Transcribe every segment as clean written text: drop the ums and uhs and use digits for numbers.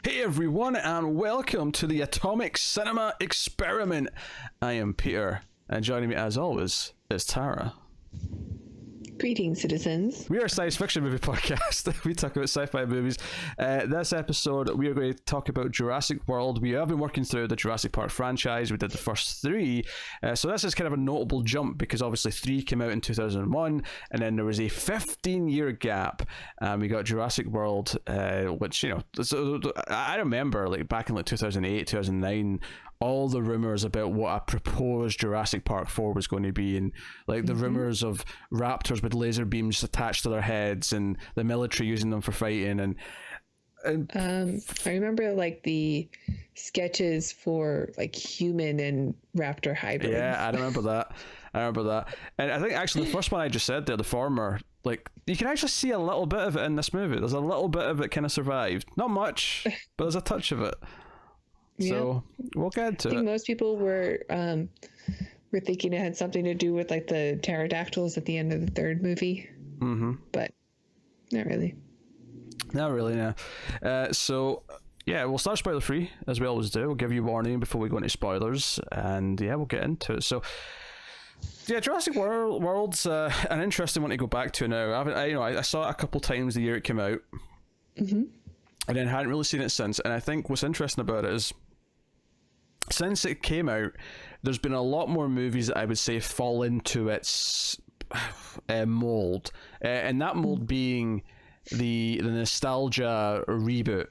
Hey everyone, and welcome to the Atomic Cinema Experiment. I am Peter, and joining me as always is Tara. Greetings, citizens. We are a science fiction movie podcast. We talk about sci-fi movies. This episode, we are going to talk about Jurassic World. We have been working through the Jurassic Park franchise. We did the first three. So this is kind of a notable jump because obviously 3 came out in 2001, and then there was a 15-year gap. We got Jurassic World, which, you know, so I remember like back in like 2008, 2009, all the rumors about what a proposed Jurassic Park 4 was going to be, and like the rumors of raptors with laser beams attached to their heads and the military using them for fighting, and I remember like the sketches for like human and raptor hybrids. yeah, I remember that. And I think actually the first one I just said there, the former, like you can actually see a little bit of it in this movie. There's a little bit of it kind of survived, not much, but there's a touch of it. So we'll get into it. I think most people were thinking it had something to do with like the pterodactyls at the end of the third movie, but not really. Not really, no. So yeah, we'll start spoiler free as we always do. We'll give you warning before we go into spoilers, and yeah, we'll get into it. So yeah, Jurassic World's an interesting one to go back to now. I saw it a couple times the year it came out, and then hadn't really seen it since. And I think what's interesting about it is, since it came out, there's been a lot more movies that I would say fall into its mold, and that mold being the nostalgia reboot.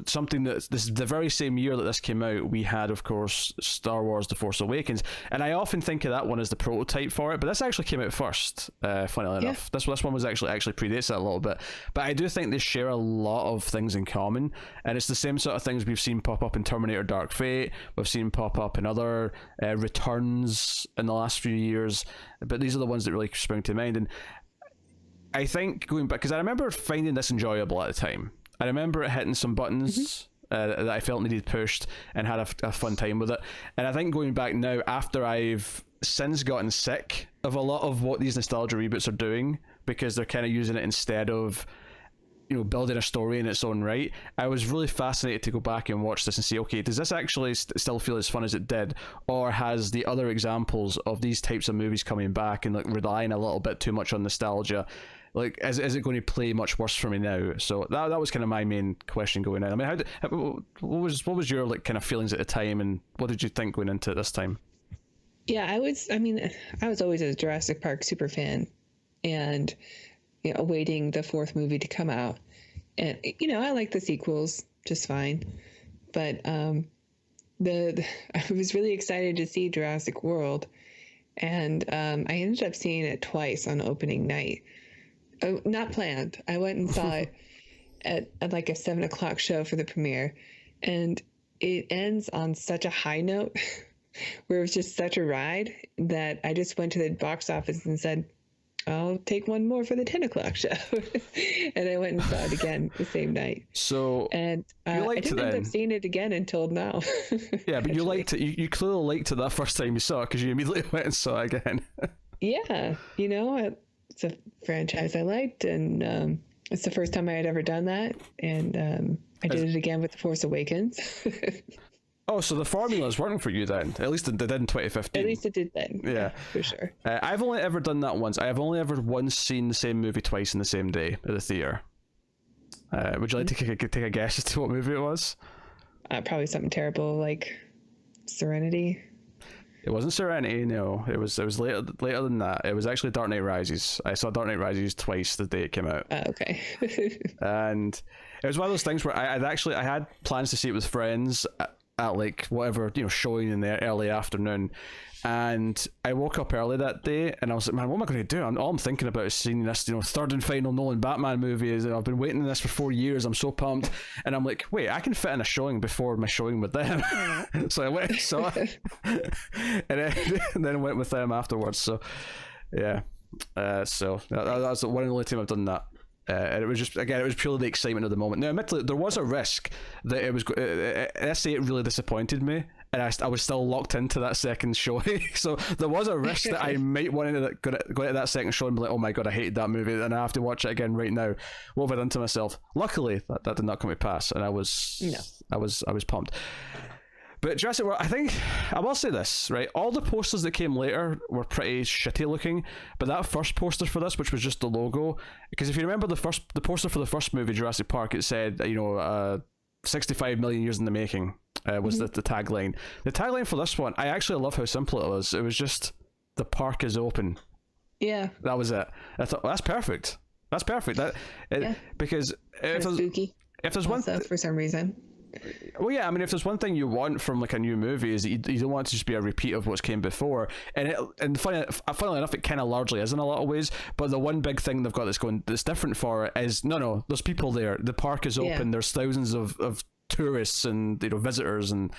Something that this is the very same year that this came out, we had, of course, Star Wars: The Force Awakens, and I often think of that one as the prototype for it. But this actually came out first. Funnily enough, this one was actually predates that a little bit. But I do think they share a lot of things in common, and it's the same sort of things we've seen pop up in Terminator: Dark Fate. We've seen pop up in other returns in the last few years. But these are the ones that really spring to mind. And I think going back, because I remember finding this enjoyable at the time. I remember it hitting some buttons that I felt needed pushed, and had a fun time with it. And I think going back now, after I've since gotten sick of a lot of what these nostalgia reboots are doing, because they're kind of using it instead of, you know, building a story in its own right, I was really fascinated to go back and watch this and see, okay, does this actually still feel as fun as it did, or has the other examples of these types of movies coming back and like relying a little bit too much on nostalgia, like is it going to play much worse for me now? So that was kind of my main question going in. I mean, what was your like kind of feelings at the time, and what did you think going into it this time? Yeah, I was always a Jurassic Park super fan, and you know, awaiting the 4th movie to come out. And you know, I like the sequels just fine, but I was really excited to see Jurassic World, and I ended up seeing it twice on opening night. Not planned. I went and saw it at like a 7:00 show for the premiere, and it ends on such a high note where it was just such a ride that I just went to the box office and said, I'll take one more for the 10:00 show. And I went and saw it again the same night. So and I didn't end up seeing it again until now. Yeah, but you liked it. You clearly liked it that first time you saw it, because you immediately went and saw it again. Yeah, you know, it's a franchise I liked, and it's the first time I had ever done that, and I did it again with The Force Awakens. Oh, so the formula is working for you then. At least it did in 2015. At least it did then. Yeah, for sure. I've only ever done that once. I have only ever once seen the same movie twice in the same day at the theater. Would you like to take a guess as to what movie it was? Probably something terrible like Serenity. It wasn't Serenity, no. It was later than that. It was actually Dark Knight Rises. I saw Dark Knight Rises twice the day it came out. Okay. And it was one of those things where I had plans to see it with friends at like whatever, you know, showing in the early afternoon, and I woke up early that day and I was like, man, what am I going to do? All I'm thinking about is seeing this, you know, third and final Nolan Batman movie, and I've been waiting on this for 4 years. I'm so pumped, and I'm like, wait, I can fit in a showing before my showing with them. So I went and saw it, and then went with them afterwards. So yeah, so that's the one and only time I've done that. And it was just, again, it was purely the excitement of the moment. Now, admittedly, there was a risk that it was, let's say it really disappointed me, and I was still locked into that second showing. So there was a risk that I might want to go into that second show and be like, oh my god, I hated that movie, and I have to watch it again right now. What have I done to myself? Luckily, that did not come to pass, and I was pumped. But Jurassic World, I think, I will say this, right? All the posters that came later were pretty shitty looking, but that first poster for this, which was just the logo, because if you remember the poster for the first movie, Jurassic Park, it said, 65 million years in the making, was the tagline. The tagline for this one, I actually love how simple it was. It was just, the park is open. Yeah. That was it. I thought, well, that's perfect. That's perfect. Because if there's one for some reason. Well, yeah, I mean, if there's one thing you want from like a new movie is that you don't want it to just be a repeat of what's came before, and funnily enough, it kind of largely is in a lot of ways. But the one big thing they've got that's different for it is no, there's people there. The park is open. There's thousands of tourists and visitors, and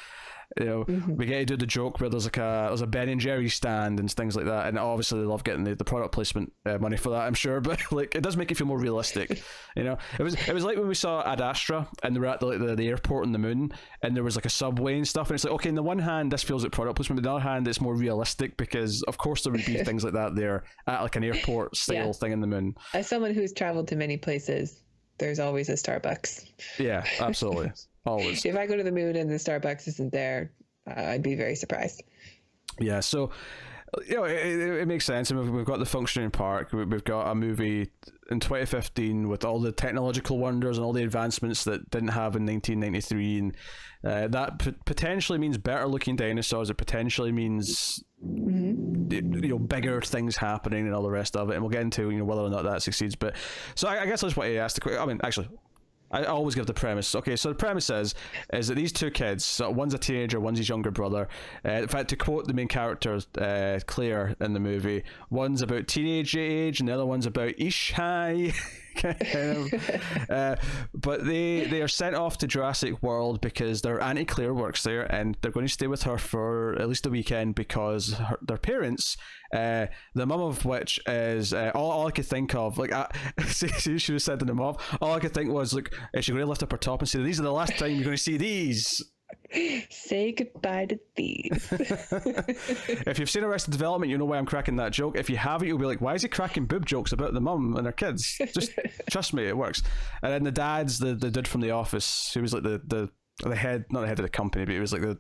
we get to do the joke where there's a Ben and Jerry stand and things like that, and obviously they love getting the product placement money for that, I'm sure, but like it does make it feel more realistic. It was like when we saw Ad Astra and they were at the airport on the moon, and there was like a subway and stuff, and it's like, okay, on the one hand this feels like product placement, but on the other hand it's more realistic, because of course there would be things like that there at like an airport style thing in the moon. As someone who's traveled to many places, there's always a Starbucks. Yeah, absolutely. Always. If I go to the moon and the Starbucks isn't there, I'd be very surprised. Yeah, so it makes sense. And we've got the functioning park. We've got a movie in 2015 with all the technological wonders and all the advancements that didn't have in 1993, and that potentially means better looking dinosaurs. It potentially means bigger things happening and all the rest of it. And we'll get into whether or not that succeeds. But so I guess I just want to ask the question. I mean, actually, I always give the premise. Okay, so the premise is that these two kids, so one's a teenager, one's his younger brother. In fact, to quote the main character, Claire, in the movie, one's about teenage age and the other one's about ish high. But they are sent off to Jurassic World because their Auntie Claire works there, and they're going to stay with her for at least a weekend because their parents, the mum of which is all I could think of, like she was sending them off, all I could think was, like, is she going to lift up her top and say, these are the last time you're going to see these? Say goodbye to these. If you've seen Arrested Development, you know why I'm cracking that joke. If you haven't, you'll be like, why is he cracking boob jokes about the mum and her kids? Just trust me, it works. And then the dad's the dude from The Office, who was like the head, not the head of the company, but he was like the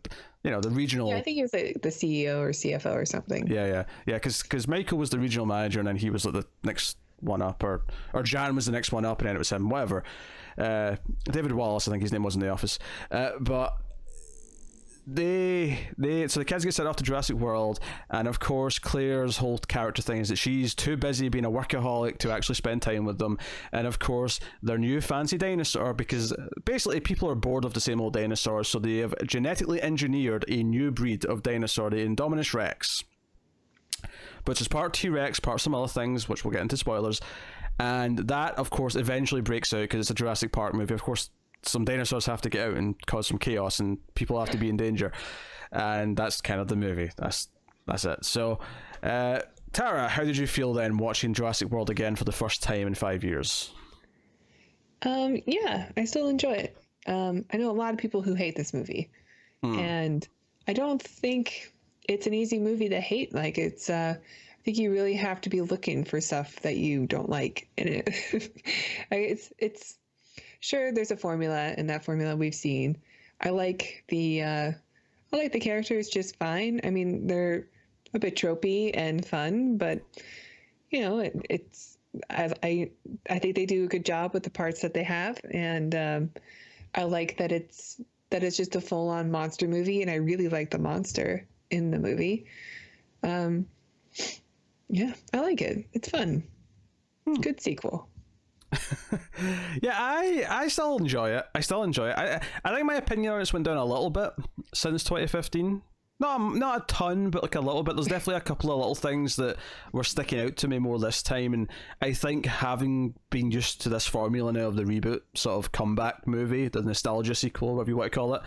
regional. Yeah, I think he was the CEO or CFO or something. Yeah. Because Michael was the regional manager, and then he was like the next one up, or Jan was the next one up, and then it was him, whatever. David Wallace, I think his name was in The Office. But so the kids get sent off to Jurassic World, and of course Claire's whole character thing is that she's too busy being a workaholic to actually spend time with them. And of course their new fancy dinosaur, because basically people are bored of the same old dinosaurs, so they have genetically engineered a new breed of dinosaur, the Indominus Rex, which is part T-Rex, part some other things, which we'll get into spoilers. And that of course eventually breaks out, because it's a Jurassic Park movie. Of course some dinosaurs have to get out and cause some chaos, and people have to be in danger, and that's kind of the movie. That's it. So Tara, how did you feel then watching Jurassic World again for the first time in 5 years? Yeah, I still enjoy it. I know a lot of people who hate this movie, and I don't think it's an easy movie to hate. Like, it's I think you really have to be looking for stuff that you don't like in it. It's sure, there's a formula, and that formula we've seen. I like the characters just fine. I mean, they're a bit tropey and fun, but it's I think they do a good job with the parts that they have, and I like that it's just a full-on monster movie, and I really like the monster in the movie. Yeah, I like it. It's fun. Good sequel. Yeah, I still enjoy it. I think my opinion on it's went down a little bit since 2015. Not a ton, but like a little bit. There's definitely a couple of little things that were sticking out to me more this time, and I think having been used to this formula now of the reboot sort of comeback movie, the nostalgia sequel, whatever you want to call it,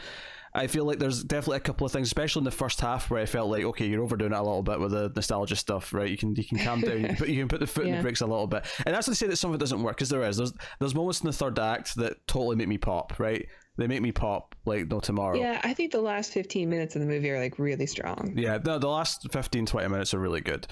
I feel like there's definitely a couple of things, especially in the first half, where I felt like, okay, you're overdoing it a little bit with the nostalgia stuff, right? You can calm down, you can put the foot in the brakes a little bit. And that's not to say that some of it doesn't work, because there's moments in the third act that totally make me pop, right? They make me pop like no tomorrow. Yeah, I think the last 15 minutes of the movie are like really strong. Yeah, the last 15-20 minutes are really good.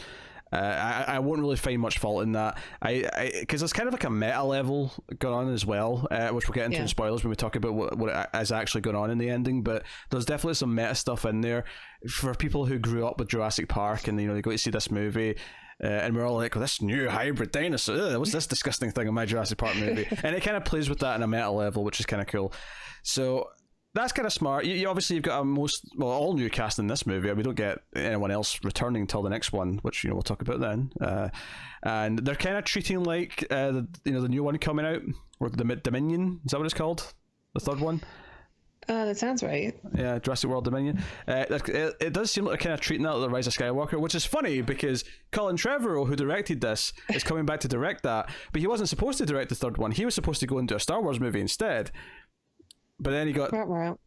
I won't really find much fault in that. Because there's kind of like a meta level going on as well, which we'll get into in spoilers when we talk about what is actually going on in the ending. But there's definitely some meta stuff in there for people who grew up with Jurassic Park, and they go to see this movie. And we're all like, well, this new hybrid dinosaur, what's this disgusting thing in my Jurassic Park movie? And it kind of plays with that in a meta level, which is kind of cool. So that's kind of smart. You obviously, you've got all new cast in this movie. We don't get anyone else returning until the next one, which we'll talk about then. And they're kind of treating like the new one coming out, or the Dominion. Is that what it's called? The third one. That sounds right. Yeah, Jurassic World Dominion. It does seem like they're kind of treating that like the Rise of Skywalker, which is funny because Colin Trevorrow, who directed this, is coming back to direct that, but he wasn't supposed to direct the third one. He was supposed to go into a Star Wars movie instead. But then he got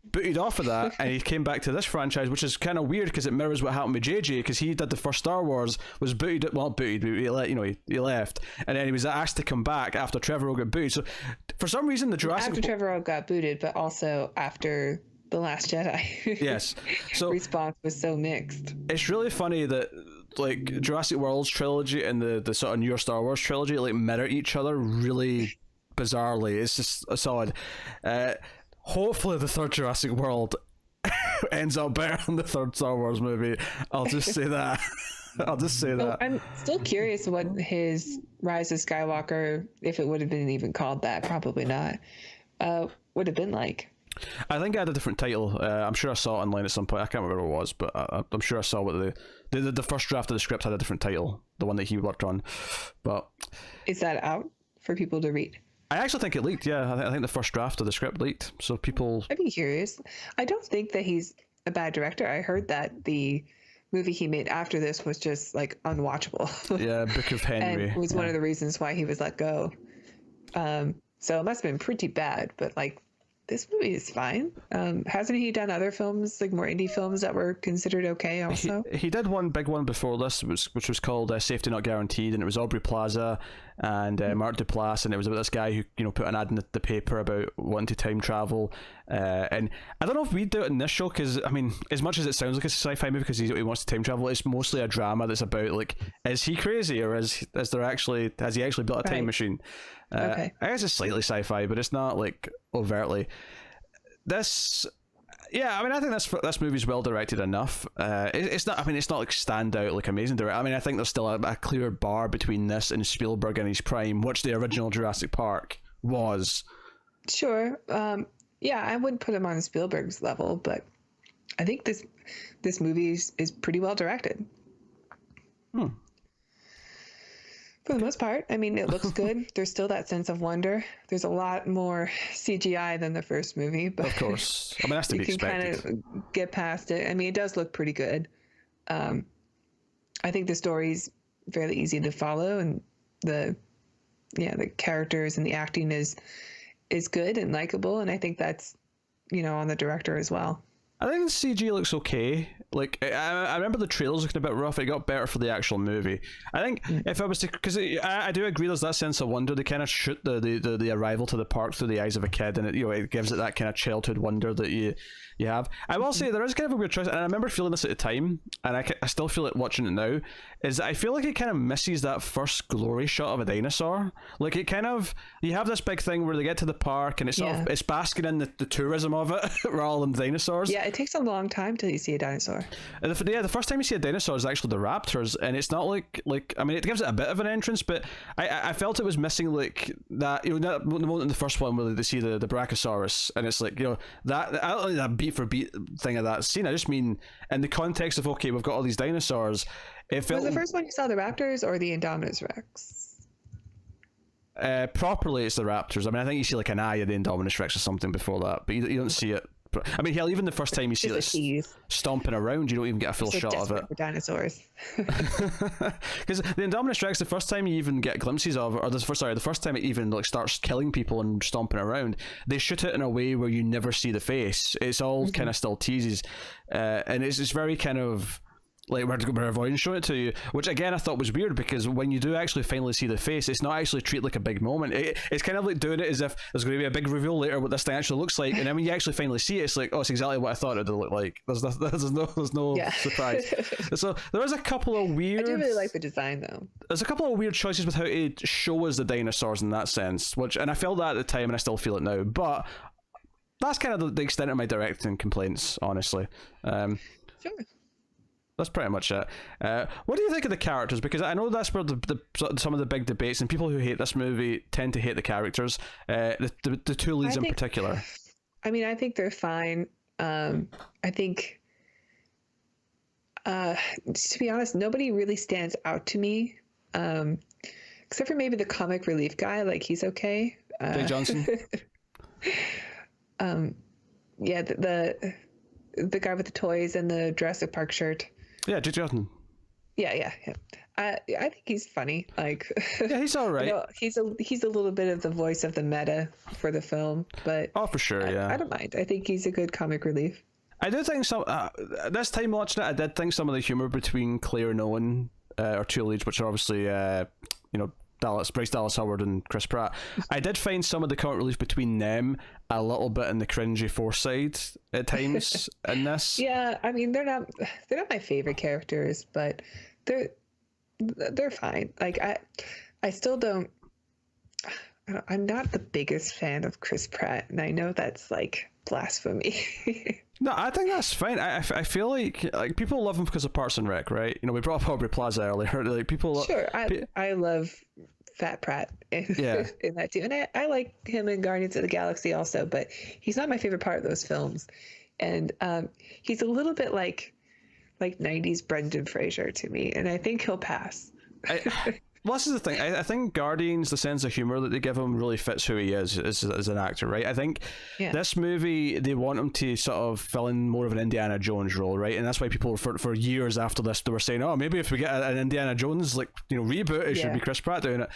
booted off of that, and he came back to this franchise, which is kind of weird because it mirrors what happened with JJ, because he did the first Star Wars, was booted, well, not booted, but he left, and then he was asked to come back after Trevorrow got booted. So for some reason, the Jurassic... After Trevorrow got booted, but also after The Last Jedi. Yes. So response was so mixed. It's really funny that like Jurassic World's trilogy and the sort of newer Star Wars trilogy like mirror each other really bizarrely. It's just odd. Hopefully the third Jurassic World ends up better than the third Star Wars movie. I'll just say that. I'll just say that. I'm still curious what his Rise of Skywalker, if it would have been even called that, probably not, would have been like. I think I had a different title. I'm sure I saw it online at some point. I can't remember what it was, but I'm sure I saw what the first draft of the script had a different title, the one that he worked on. But is that out for people to read? I actually think it leaked. Yeah, I think the first draft of the script leaked. So people. I'd be curious. I don't think that he's a bad director. I heard that the movie he made after this was just like unwatchable. Yeah, Book of Henry. And was one of the reasons why he was let go. So it must have been pretty bad, but like this movie is fine. Hasn't he done other films, like more indie films that were considered okay also? He did one big one before this, which was called Safety Not Guaranteed, and it was Aubrey Plaza and Mark Duplass, and it was about this guy who put an ad in the paper about wanting to time travel. And I don't know if we'd do it in this show, because I mean, as much as it sounds like a sci-fi movie because he wants to time travel, it's mostly a drama that's about like, is he crazy, or has he actually built a time machine? Okay. I guess it's slightly sci-fi, but it's not like overtly. This, yeah, I mean, I think this movie's well directed enough. It's not. I mean, it's not like standout, like amazing director. I mean, I think there's still a clear bar between this and Spielberg in his prime, which the original Jurassic Park was. Sure. Yeah, I wouldn't put him on Spielberg's level, but I think this movie is pretty well directed. For the most part. I mean, it looks good. There's still that sense of wonder. There's a lot more CGI than the first movie, but of course, I mean, that's to be expected. You can kind of get past it. I mean, it does look pretty good. I think the story's fairly easy to follow, and the characters and the acting is good and likable, and I think that's on the director as well. I think the CG looks okay. Like, I remember the trailers looking a bit rough. It got better for the actual movie. I think if I was to, because I do agree, there's that sense of wonder. They kind of shoot the arrival to the park through the eyes of a kid, and it gives it that kind of childhood wonder that you have. I will say there is kind of a weird choice, and I remember feeling this at the time, and I still feel it watching it now. Is I feel like it kind of misses that first glory shot of a dinosaur. Like it kind of, you have this big thing where they get to the park, and it's basking in the tourism of it rather than dinosaurs. Yeah, it takes a long time till you see a dinosaur. And the first time you see a dinosaur is actually the raptors, and it's not like I mean, it gives it a bit of an entrance, but I felt it was missing like that. That the moment in the first one where they see the Brachiosaurus, and it's like that. I don't like that beat for beat thing of that scene. I just mean in the context of we've got all these dinosaurs. It felt, was the first one you saw the raptors or the Indominus Rex? Properly, it's the raptors. I mean, I think you see like an eye of the Indominus Rex or something before that, but you don't see it. I mean, hell, even the first time you see it stomping around, you don't even get a full shot of it. For dinosaurs. Because the Indominus Rex, the first time you even get glimpses of it, or the first time it even like starts killing people and stomping around, they shoot it in a way where you never see the face. It's all kind of still teases, and it's very kind of like we're avoiding showing it to you, which again I thought was weird, because when you do actually finally see the face, it's not actually treated like a big moment. It's kind of like doing it as if there's going to be a big reveal later what this thing actually looks like, and then when you actually finally see it, it's like, oh, it's exactly what I thought it would look like. There's no surprise. So there is a couple of weird. I do really like the design though. There's a couple of weird choices with how to show us the dinosaurs in that sense, and I felt that at the time, and I still feel it now, but that's kind of the extent of my directing complaints, honestly. Sure. That's pretty much it. What do you think of the characters? Because I know that's where some of the big debates, and people who hate this movie tend to hate the characters. The two leads in particular. I mean, I think they're fine. I think, to be honest, nobody really stands out to me, except for maybe the comic relief guy. Like, he's okay. Jake Johnson. Yeah, the guy with the toys and the Jurassic Park shirt. Yeah, Jake Johnson. Yeah. I think he's funny. Like, yeah, he's all right. He's a little bit of the voice of the meta for the film, but for sure, I don't mind. I think he's a good comic relief. I do think some. This time watching it, I did think some of the humor between Claire and Owen, our two leads, which are obviously Bryce Dallas Howard and Chris Pratt. I did find some of the comic relief between them a little bit in the cringy Force side at times in this. Yeah, I mean, they're not my favorite characters, but they're fine. Like, I still don't. I'm not the biggest fan of Chris Pratt, and I know that's like blasphemy. No, I think that's fine. I feel like people love him because of Parks and Rec, right? We brought up Aubrey Plaza earlier. Like, people. Sure, I love Fat Pratt in that too, and I like him in Guardians of the Galaxy also, but he's not my favorite part of those films, and he's a little bit like 90s Brendan Fraser to me, and I think he'll pass. Well, this is the thing. I think Guardians, the sense of humor that they give him really fits who he is as an actor, right? I think this movie, they want him to sort of fill in more of an Indiana Jones role, right? And that's why people for years after this, they were saying, oh, maybe if we get an Indiana Jones reboot, it should be Chris Pratt doing it.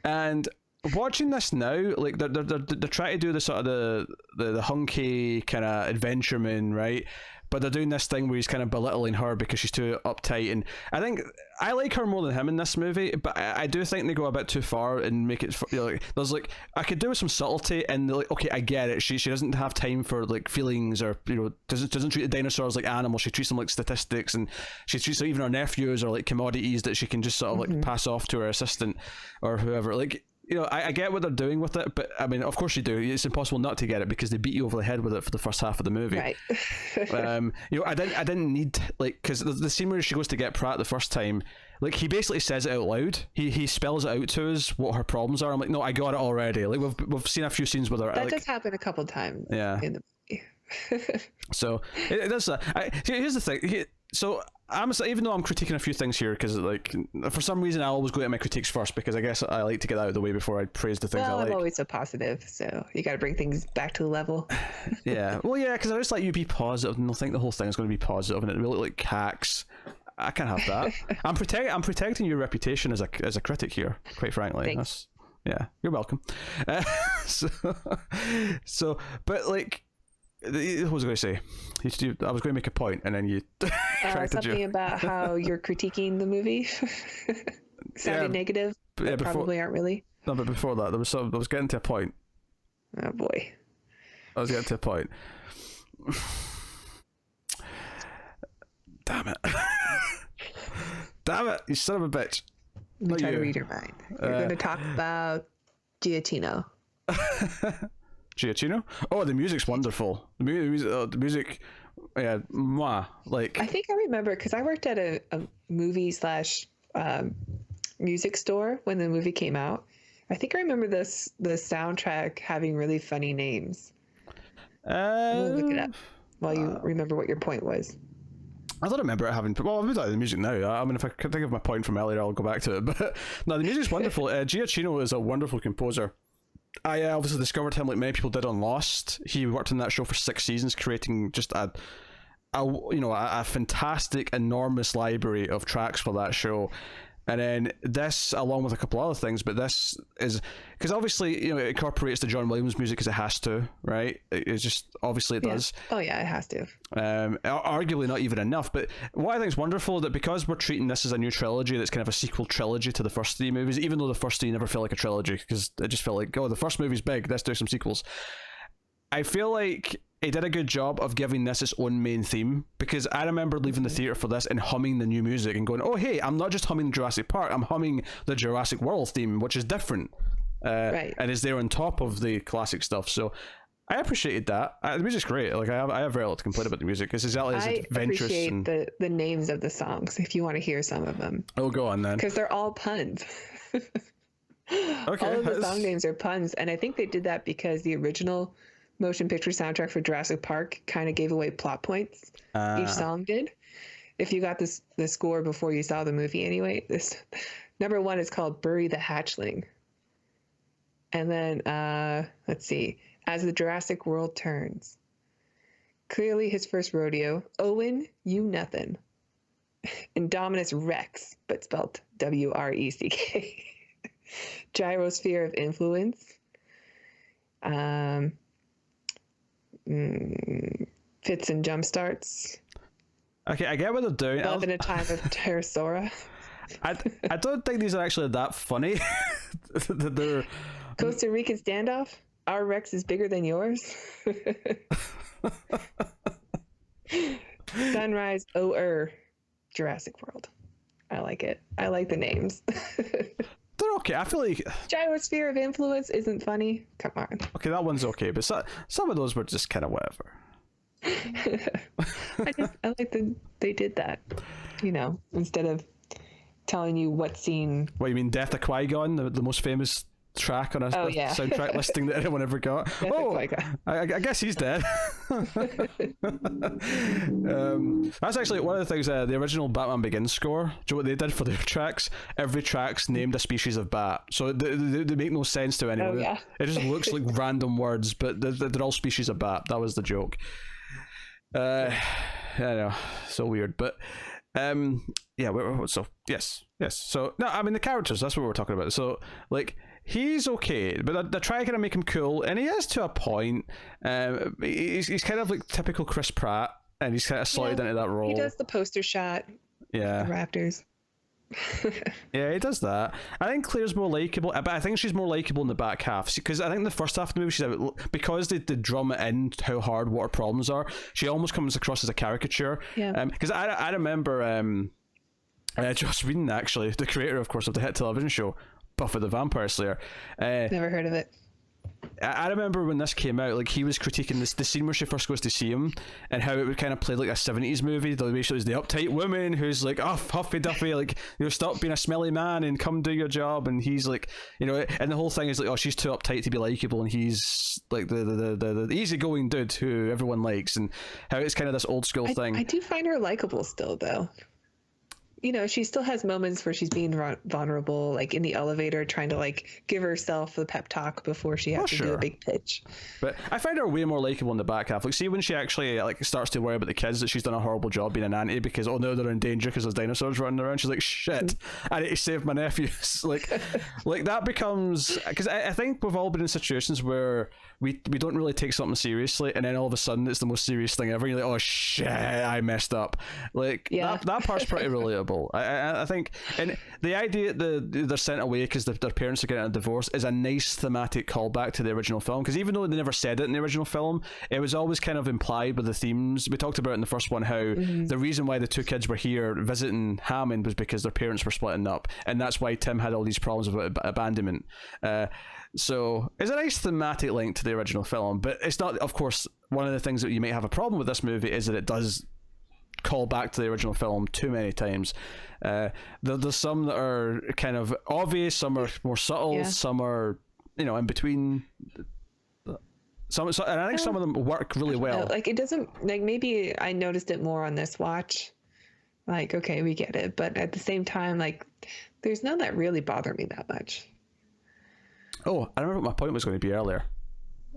And watching this now, like they're trying to do the sort of the hunky kind of adventureman, right? But they're doing this thing where he's kind of belittling her because she's too uptight, and I think I like her more than him in this movie, but I do think they go a bit too far and make it there's like, I could do with some subtlety, and like, okay, I get it, she doesn't have time for like feelings, or doesn't treat the dinosaurs like animals, she treats them like statistics, and she treats even her nephews or like commodities that she can just sort of like pass off to her assistant or whoever. Like, I get what they're doing with it, but I mean, of course you do. It's impossible not to get it because they beat you over the head with it for the first half of the movie. Right. I didn't need, like, because the scene where she goes to get Pratt the first time, like, he basically says it out loud. He spells it out to us what her problems are. I'm like, no, I got it already. Like, we've seen a few scenes with her. That does happen a couple times. Yeah. In the movie. So it does. Here's the thing. So even though I'm critiquing a few things here, because like for some reason I always go at my critiques first, because I guess I like to get out of the way before I praise the things I like. I'm always so positive, so you got to bring things back to the level. Yeah, well, yeah, because I just like you be positive, and they'll think the whole thing is going to be positive, and it will look like hacks. I can't have that. I'm protecting your reputation as a critic here, quite frankly. Thanks. Yeah, you're welcome. So, but like, what was I going to say? I was going to make a point, and then you something about how you're critiquing the movie. Sounded negative, but probably aren't really. No, but before that, I was getting to a point. Oh boy. I was getting to a point. Damn it. Damn it, you son of a bitch. I'm trying to read your mind. You're going to talk about Giacchino. Giacchino? Oh, the music's wonderful. The music, yeah, mwah. Like, I think I remember, because I worked at a movie / music store when the movie came out. I think I remember the soundtrack having really funny names. We'll look it up while you remember what your point was. I don't remember it having. Well, I'm about the music now. I mean, if I could think of my point from earlier, I'll go back to it. But no, the music's wonderful. Giacchino is a wonderful composer. I obviously discovered him like many people did on Lost. He worked in that show for 6 seasons, creating just a fantastic, enormous library of tracks for that show. And then this, along with a couple other things, but this is because obviously it incorporates the John Williams music because it has to, right? It's just obviously it does. Oh yeah, it has to. Arguably not even enough, but what I think is wonderful that because we're treating this as a new trilogy, that's kind of a sequel trilogy to the first three movies, even though the first three never felt like a trilogy because it just felt like, oh, the first movie's big, let's do some sequels. I feel like it did a good job of giving this its own main theme, because I remember leaving the theater for this and humming the new music and going, oh hey, I'm not just humming Jurassic Park, I'm humming the Jurassic World theme, which is different, right, and is there on top of the classic stuff. So I appreciated that. The music's great. Like I have very little to complain about the music. It's exactly as adventurous. I appreciate the names of the songs if you want to hear some of them. Oh, go on then, because they're all puns. Okay, all of the song names are puns, and I think they did that because the original motion picture soundtrack for Jurassic Park kind of gave away plot points. Each song did. If you got the score before you saw the movie anyway, this number one is called Bury the Hatchling. And then let's see, As the Jurassic World Turns. Clearly his first rodeo. Owen, You Nothing. Indominus Rex, but spelled W-R-E-C-K. Gyrosphere of Influence. Fits and Jump Starts. Okay, I get what they're doing. Love in a Time of Pterosaura. I don't think these are actually that funny. They're... Costa Rican Standoff. Our Rex is bigger than yours. Sunrise Jurassic World. I like it. I like the names. They're okay. I feel like Gyrosphere of Influence isn't funny. Come on. Okay, that one's okay, but some of those were just kind of whatever. I like that they did that. Instead of telling you what scene. What you mean, Death of Qui-Gon, the most famous track on a soundtrack listing that anyone ever got? I guess he's dead. That's actually one of the things. The original Batman Begins score. Do you know what they did for their tracks? Every track's named a species of bat, so they make no sense to anyone. It just looks like random words, but they're all species of bat. That was the joke. I know, so weird, but so yes. So no, I mean the characters. That's what we're talking about. So like. He's okay, but they're trying to kind of make him cool, and he is to a point. He's kind of like typical Chris Pratt, and he's kind of slotted into that role. He does the poster shot. Yeah. The Raptors. Yeah, he does that. I think Claire's more likable, but I think she's more likable in the back half, because I think in the first half of the movie, because they drum it in how hard what her problems are, she almost comes across as a caricature. Yeah. Because I remember Joss Whedon, actually, the creator, of course, of the hit television show Buffy the Vampire Slayer. Never heard of it. I remember when this came out, like he was critiquing the scene where she first goes to see him and how it would kind of play like a 70s movie. The way she was the uptight woman who's like, oh, Huffy Duffy, like, stop being a smelly man and come do your job. And he's like, and the whole thing is like, oh, she's too uptight to be likable, and he's like the easygoing dude who everyone likes, and how it's kind of this old school thing. I do find her likable still, though. She still has moments where she's being vulnerable, like in the elevator, trying to like give herself the pep talk before she has to do a big pitch. But I find her way more likable in the back half. Like, see when she actually like starts to worry about the kids, that she's done a horrible job being an auntie because no, they're in danger because there's dinosaurs running around. She's like, shit, I need to save my nephews. like that becomes, because I think we've all been in situations where we don't really take something seriously, and then all of a sudden it's the most serious thing ever. You're like, oh shit, I messed up. Like that part's pretty relatable. I think, and the idea that they're sent away because their parents are getting a divorce is a nice thematic callback to the original film, because even though they never said it in the original film, it was always kind of implied with the themes we talked about in the first one, how the reason why the two kids were here visiting Hammond was because their parents were splitting up, and that's why Tim had all these problems with abandonment. So it's a nice thematic link to the original film, but it's not, of course, one of the things that you might have a problem with this movie is that it does call back to the original film too many times. There's some that are kind of obvious, some are more subtle, some are in between. And I think some of them work really well. Like it doesn't, like maybe I noticed it more on this watch. Like, okay, we get it, but at the same time, like there's none that really bother me that much. Oh, I remember what my point was going to be earlier.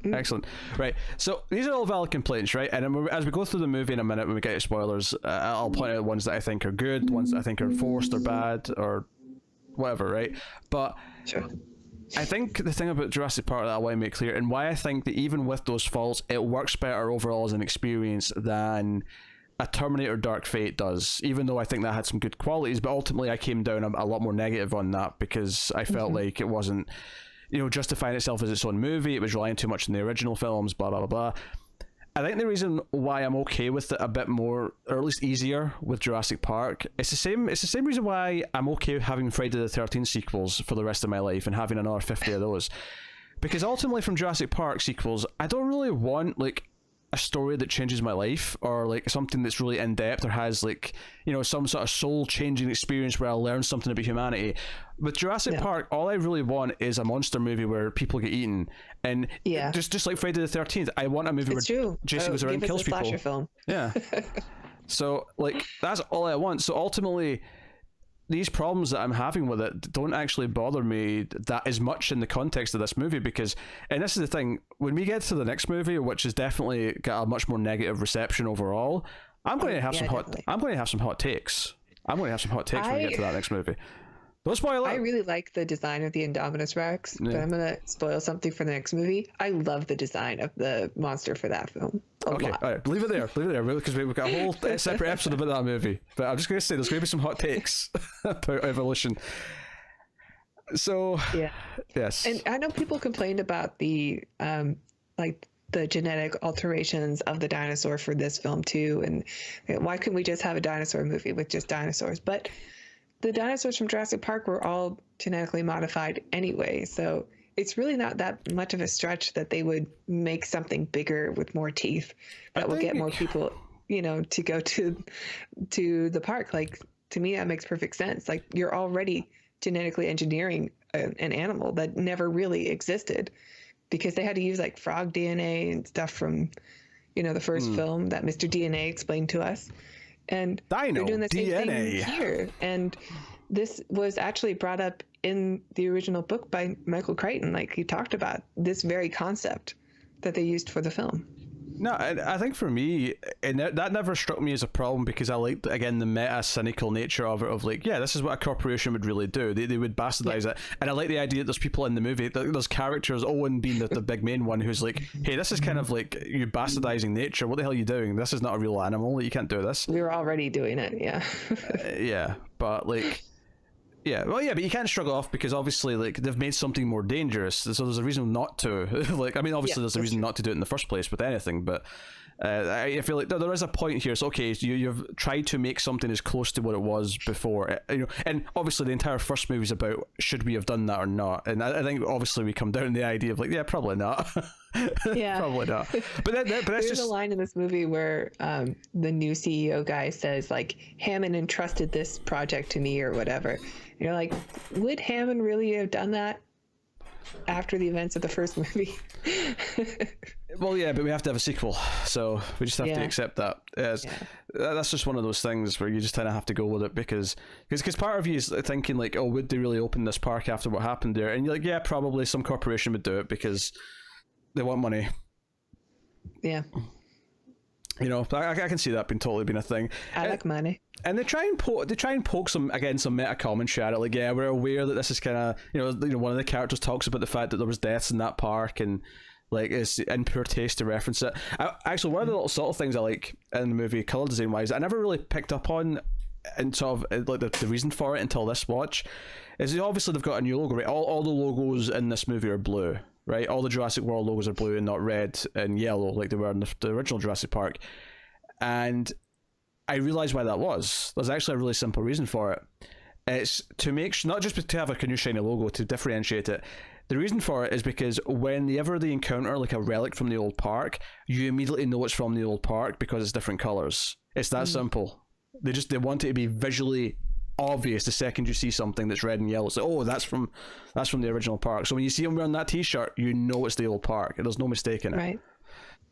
Excellent. Right, so these are all valid complaints, right? And as we go through the movie in a minute, when we get to spoilers, I'll point out ones that I think are good, ones that I think are forced or bad, or whatever, right? But Sure. I think the thing about Jurassic Park that I want to make clear, and why I think that even with those faults, it works better overall as an experience than a Terminator Dark Fate does, even though I think that had some good qualities, but ultimately I came down a lot more negative on that because I felt like it wasn't, justifying itself as its own movie. It was relying too much on the original films, blah, blah, blah, blah. I think the reason why I'm okay with it a bit more, or at least easier, with Jurassic Park, it's the same reason why I'm okay with having Friday the 13th sequels for the rest of my life and having another 50 of those. Because ultimately from Jurassic Park sequels, I don't really want, like, a story that changes my life, or like something that's really in depth, or has like some sort of soul changing experience where I learn something about humanity. With Jurassic Park, all I really want is a monster movie where people get eaten, and just like Friday the 13th, I want a movie where Jason goes around and kills people. Film. Yeah. So like that's all I want. So ultimately, these problems that I'm having with it don't actually bother me that as much in the context of this movie, because, and this is the thing, when we get to the next movie, which has definitely got a much more negative reception overall, I'm going to have some hot takes. I'm going to have some hot takes when we get to that next movie. Don't spoil it. I really like the design of the Indominus Rex, but I'm going to spoil something for the next movie. I love the design of the monster for that film. Okay, all right, leave it there, because we've got a whole separate episode about that movie. But I'm just going to say there's going to be some hot takes about evolution. So, yes. And I know people complained about the, like, the genetic alterations of the dinosaur for this film, too. And why couldn't we just have a dinosaur movie with just dinosaurs? But the dinosaurs from Jurassic Park were all genetically modified anyway, so it's really not that much of a stretch that they would make something bigger with more teeth that will get more people, to go to the park. Like, to me, that makes perfect sense. Like, you're already genetically engineering an animal that never really existed, because they had to use like frog DNA and stuff from, the first film that Mr. DNA explained to us. And they're doing the same thing here. And this was actually brought up in the original book by Michael Crichton. Like, he talked about this very concept that they used for the film. No, I think for me, and that never struck me as a problem, because I liked, again, the meta cynical nature of it, of like, yeah, this is what a corporation would really do. They would bastardize it. And I like the idea that there's people in the movie, there's characters, Owen being the big main one, who's like, hey, this is kind of like you bastardizing nature. What the hell are you doing? This is not a real animal. You can't do this. We were already doing it, yeah. Yeah, but like... Yeah, well, yeah, but you can't shrug off, because obviously, like, they've made something more dangerous, so there's a reason not to. Like, I mean, obviously, there's a reason not to do it in the first place with anything, but I feel like there is a point here. So, okay, so you've tried to make something as close to what it was before, and obviously, the entire first movie is about should we have done that or not, and I think obviously we come down to the idea of like, yeah, probably not. Yeah, probably not. But that's there's just a line in this movie where the new CEO guy says, like, Hammond entrusted this project to me or whatever. And you're like, would Hammond really have done that after the events of the first movie? Well, yeah, but we have to have a sequel, so we just have to accept that. That's just one of those things where you just kind of have to go with it, because part of you is thinking like, oh, would they really open this park after what happened there? And you're like, yeah, probably some corporation would do it because they want money. Yeah. I can see that being a thing. I like money. And they try and poke some meta commentary at it. Like, yeah, we're aware that this is kind of, one of the characters talks about the fact that there was deaths in that park, and like it's in poor taste to reference it. Actually, one of the little subtle things I like in the movie, color design wise, I never really picked up on, and sort of like the reason for it until this watch, is obviously they've got a new logo, right? All the logos in this movie are blue. Right, all the Jurassic World logos are blue and not red and yellow like they were in the original Jurassic Park. And I realised why that was. There's actually a really simple reason for it. It's to make sure, not just to have a new shiny logo to differentiate it. The reason for it is because whenever they encounter like a relic from the old park, you immediately know it's from the old park because it's different colours. It's that simple. They want it to be visually obvious the second you see something that's red and yellow. So, oh, that's from the original park. So when you see them wearing that t-shirt, you know it's the old park. There's no mistake in it. Right.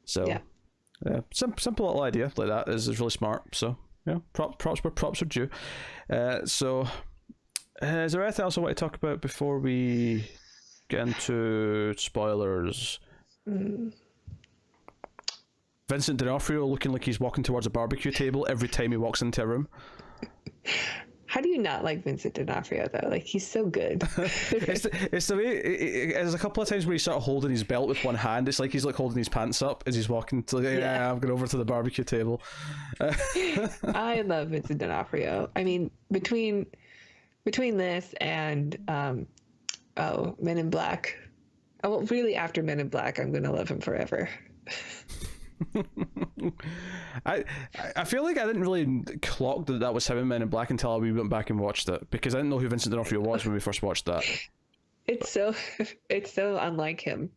So yeah, simple little idea like that is really smart. So yeah, props where props are due. So is there anything else I want to talk about before we get into spoilers? Vincent D'Onofrio looking like he's walking towards a barbecue table every time he walks into a room. How do you not like Vincent D'Onofrio though? Like, he's so good. It's the way. There's a couple of times where he's sort of holding his belt with one hand. It's like he's like holding his pants up as he's walking to. Yeah, I'm going over to the barbecue table. I love Vincent D'Onofrio. I mean, between this and Men in Black. Oh, well, really, after Men in Black, I'm going to love him forever. I feel like I didn't really clock that was him in Men in Black until we went back and watched it, because I didn't know who Vincent D'Onofrio was when we first watched that. It's so unlike him.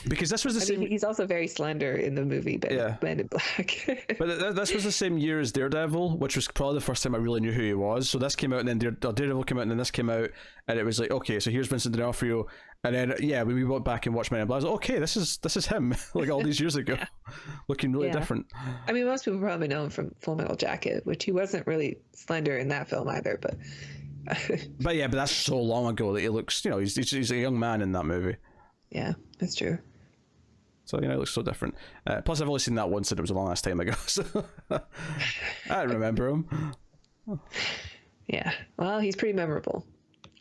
Because this was the same. He's also very slender in the movie, but Men in Black. But this was the same year as Daredevil, which was probably the first time I really knew who he was. So this came out, and then Daredevil came out, and then this came out, and it was like, okay, so here's Vincent D'Onofrio, and then when we went back and watched Men in Black, I was like, okay, this is him, like all these years ago, looking really different. I mean, most people probably know him from Full Metal Jacket, which he wasn't really slender in that film either, but. but that's so long ago that he looks, he's a young man in that movie. Yeah, that's true. So, it looks so different. Plus, I've only seen that once, and it was a long ass time ago, so I don't remember him. Yeah, well, he's pretty memorable.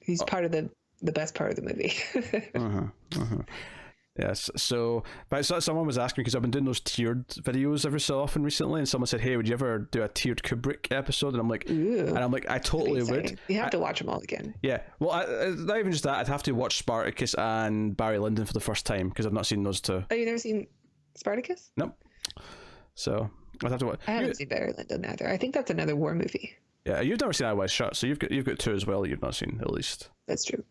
He's part of the best part of the movie. Yes. So, but someone was asking, because I've been doing those tiered videos every so often recently, and someone said, "Hey, would you ever do a tiered Kubrick episode?" And I'm like, ooh, I totally would. You have to watch them all again. Yeah. Well, not even just that. I'd have to watch Spartacus and Barry Lyndon for the first time, because I've not seen those two. Oh, you've never seen Spartacus? Nope. So I'd have to watch. I haven't seen Barry Lyndon either. I think that's another war movie. Yeah, you've never seen Eyes Wide Shut, so you've got two as well that you've not seen, at least. That's true.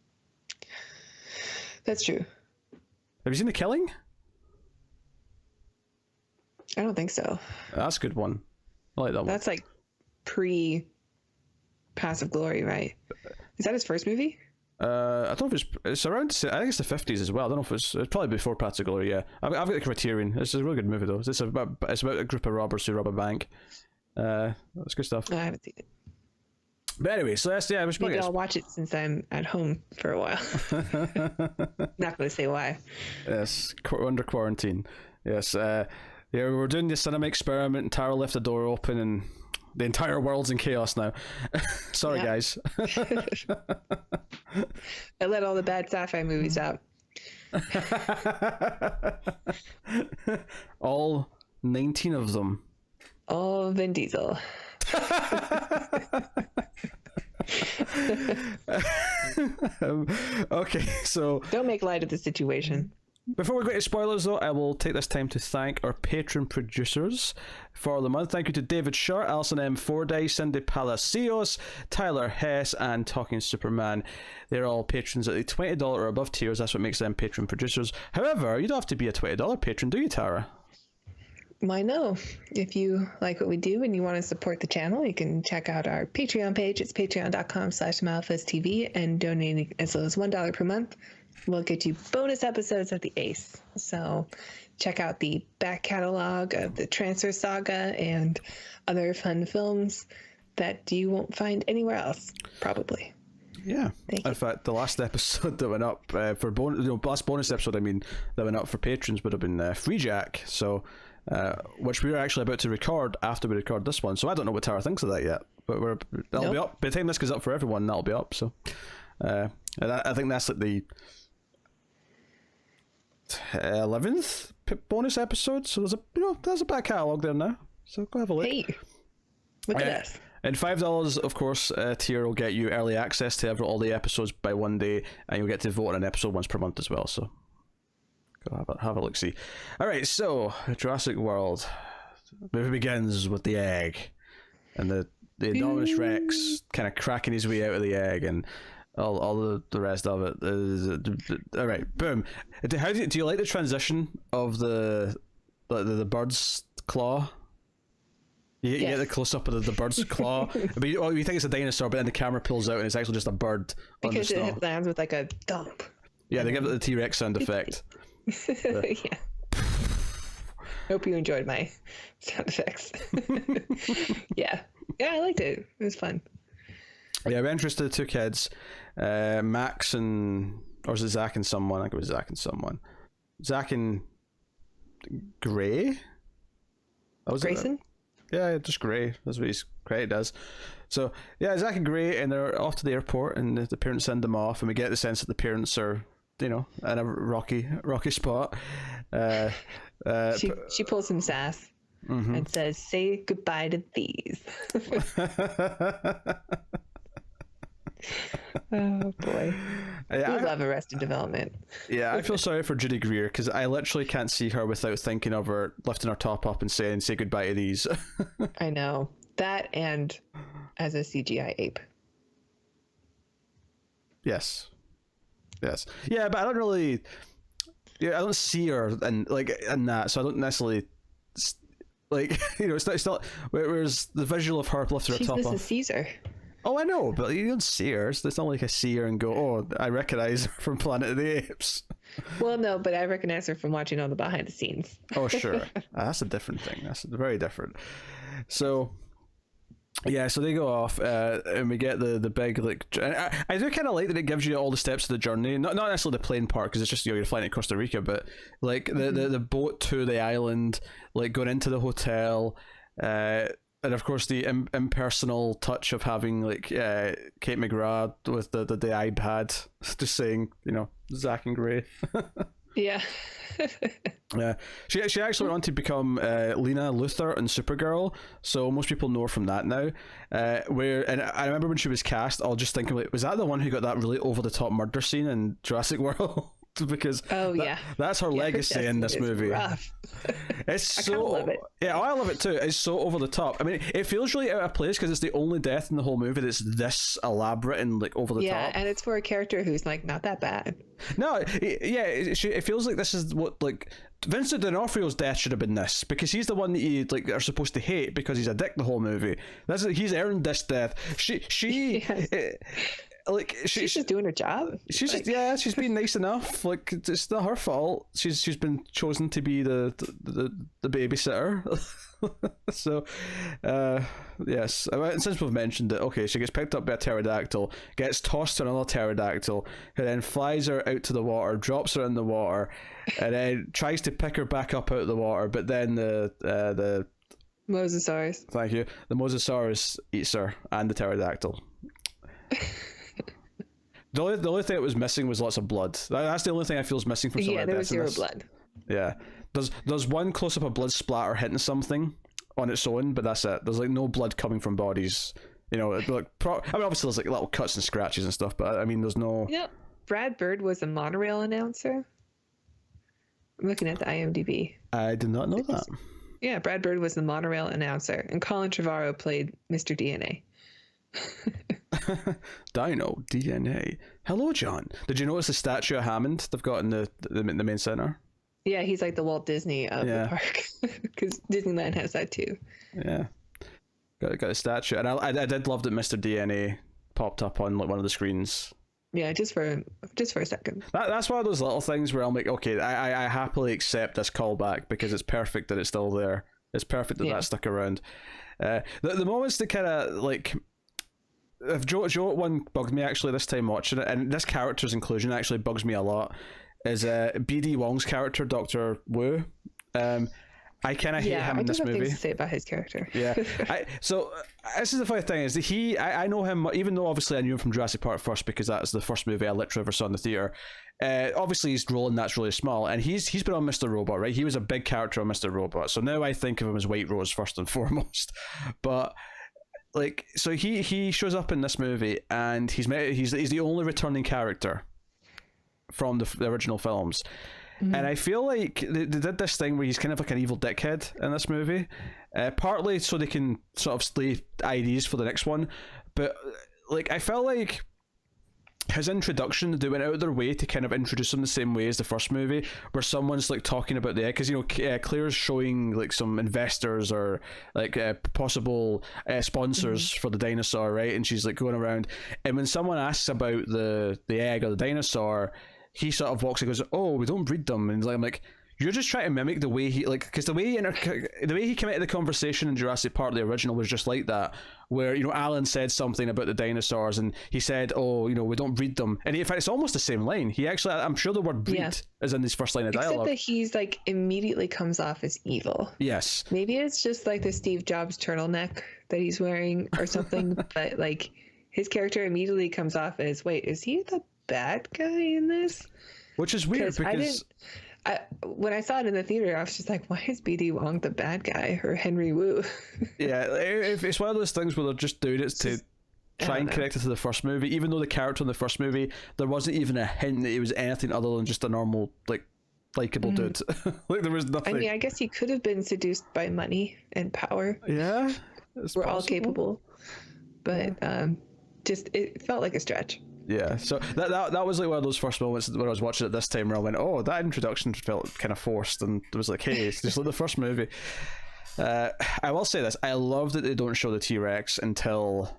Have you seen The Killing? I don't think so. That's a good one. I like that one. That's like pre-Passive Glory, right? Is that his first movie? I don't know if it's around. I think it's the 50s as well. I don't know if it's probably before Passive Glory. Yeah, I've got the Criterion. It's a really good movie though. It's about a group of robbers who rob a bank. That's good stuff. No, I haven't seen it. But anyway, so we should maybe I'll watch it since I'm at home for a while. Not going to say why. Yes, under quarantine. Yes, we're doing the cinema experiment, and Tara left the door open, and the entire world's in chaos now. Sorry, guys. I let all the bad sci-fi movies out. All 19 of them. All Vin Diesel. Okay, so don't make light of the situation. Before we go into spoilers, though, I will take this time to thank our patron producers for the month. Thank you to David Short, Alison M. Fordyce, Cindy Palacios, Tyler Hess, and Talking Superman. They're all patrons at the $20 or above tiers. That's what makes them patron producers. However, you don't have to be a $20 patron, do you, Tara? Why no? If you like what we do and you want to support the channel, you can check out our Patreon page. It's patreon.com/MildfuzzTV, and donating as low as $1 per month will get you bonus episodes of The Ace. So check out the back catalog of the Transfer Saga and other fun films that you won't find anywhere else, probably. Yeah. In fact, the last episode that went up for last bonus episode, that went up for patrons would have been Free Jack. So. Which we were actually about to record after we record this one, so I don't know what Tara thinks of that yet, but that'll be up by the time this goes up for everyone. That'll be up. So and I think that's like the 11th bonus episode, so there's a back catalogue there now, so go have a look. Hey, look at us. And $5, of course, tier will get you early access to all the episodes by one day, and you'll get to vote on an episode once per month as well. So go have a look see. All right, so Jurassic World. The movie begins with the egg, and the enormous Rex kind of cracking his way out of the egg, and all the rest of it. All right, boom. Do you like the transition of the bird's claw? You get the close up of the bird's claw, but you think it's a dinosaur, but then the camera pulls out and it's actually just a bird. Because it lands with like a thump. Yeah, they give it the T-Rex sound effect. Yeah. Hope you enjoyed my sound effects. Yeah, I liked it. It was fun. Yeah, we introduced the two kids, Max or is it Zach and someone? I think it was Zach and someone. Zach and Gray. Grayson. Yeah, just Gray. That's what he's credited as. So yeah, Zach and Gray, and they're off to the airport, and the parents send them off, and we get the sense that the parents are, in a rocky spot. She pulls some sass and says, "Say goodbye to these." Oh boy, I love Arrested Development. Yeah, I feel sorry for Judy Greer because I literally can't see her without thinking of her lifting her top up and saying, "Say goodbye to these." I know that, and as a CGI ape. Yes. Yeah, but I don't really. Yeah, I don't see her in that, so I don't necessarily. It's not. Whereas the visual of her lifting her top She's off. Mrs. Caesar. Oh, I know, but you don't see her. So it's not like I see her and go, "Oh, I recognize her from Planet of the Apes." Well, no, but I recognize her from watching all the behind the scenes. Oh, sure. That's a different thing. That's very different. So, yeah, so they go off, and we get the big, I do kind of like that it gives you all the steps of the journey. Not necessarily the plane part, because it's just, you're flying to Costa Rica, but, the boat to the island, going into the hotel, and of course the impersonal touch of having Kate McGrath with the iPad just saying Zach and Gray. Yeah. Yeah, she actually went on to become Lena Luthor in Supergirl, so most people know her from that now. And I remember when she was cast, I was just thinking, was that the one who got that really over the top murder scene in Jurassic World? Because that's her legacy in this movie. Rough. It's I love it. Yeah, I love it too. It's so over the top. I mean, it feels really out of place because it's the only death in the whole movie that's this elaborate and over the top. Yeah, and it's for a character who's not that bad. No, it feels like this is what Vincent D'Onofrio's death should have been this, because he's the one that you are supposed to hate because he's a dick the whole movie. He's earned this death. She Yes. She's just doing her job. She's she's been nice enough. It's not her fault. She's been chosen to be the babysitter. So, yes. And since we've mentioned it, okay, she gets picked up by a pterodactyl, gets tossed to another pterodactyl, who then flies her out to the water, drops her in the water, and then tries to pick her back up out of the water. But then the Mosasaurus. Thank you. The Mosasaurus eats her and the pterodactyl. The only thing that was missing was lots of blood. That's the only thing I feel is missing from some of the there was deaths in zero this. blood. Yeah. There's one close up of blood splatter hitting something on its own, but that's it. There's no blood coming from bodies. I mean, obviously there's little cuts and scratches and stuff, but I mean, there's no. Brad Bird was a monorail announcer. I'm looking at the IMDb. I did not know that. Yeah, Brad Bird was the monorail announcer, and Colin Trevorrow played Mr. DNA. Dino DNA. Hello, John. Did you notice the statue of Hammond they've got in the main center? Yeah, he's like the Walt Disney of the park, because Disneyland has that too. Yeah, got a statue, and I did love that Mr. DNA popped up on one of the screens. Yeah, just for a second. That's one of those little things where I'm like, okay, I happily accept this callback because it's perfect that it's still there. It's perfect that that stuck around. The moments that kind of if Joe one bugged me actually this time watching it, and this character's inclusion actually bugs me a lot, is B.D. Wong's character, Dr. Wu. I kind of hate him in this movie. I do have things to say about his character. Yeah. So this is the funny thing, is that I know him, even though obviously I knew him from Jurassic Park first, because that's the first movie I literally ever saw in the theater. Obviously his role in that's really small, and he's been on Mr. Robot, right? He was a big character on Mr. Robot, so now I think of him as White Rose first and foremost. But so he shows up in this movie, and he's the only returning character from the original films. Mm-hmm. And I feel like they did this thing where he's kind of like an evil dickhead in this movie, partly so they can sort of slay IDs for the next one, but I felt like his introduction, they went out of their way to kind of introduce him the same way as the first movie, where someone's talking about the egg, because Claire's showing some investors or possible sponsors for the dinosaur, right? And she's going around, and when someone asks about the egg or the dinosaur, he sort of walks and goes, "Oh, we don't breed them," and I'm like, you're just trying to mimic the way he because the way he came into the conversation in Jurassic Park, the original, was just like that, where Alan said something about the dinosaurs and he said, oh, we don't breed them, and in fact it's almost the same line. He actually, I'm sure the word breed is in his first line of dialogue, except that he's like immediately comes off as evil. Yes, maybe it's just like the Steve Jobs turtleneck that he's wearing or something. But like his character immediately comes off as, wait, is he the bad guy in this? Which is weird because when I saw it in the theater, I was just like, why is BD Wong the bad guy or Henry Wu? Yeah, it's one of those things where they're just doing it to try and connect it to the first movie, even though the character in the first movie, there wasn't even a hint that he was anything other than just a normal, likable dude. Like, there was nothing. I mean, I guess he could have been seduced by money and power. Yeah, we're all capable, but just it felt like a stretch. Yeah, so that was like one of those first moments when I was watching it this time where I went, oh, that introduction felt kind of forced, and it was like, hey, it's just like the first movie. I will say this, I love that they don't show the T-Rex until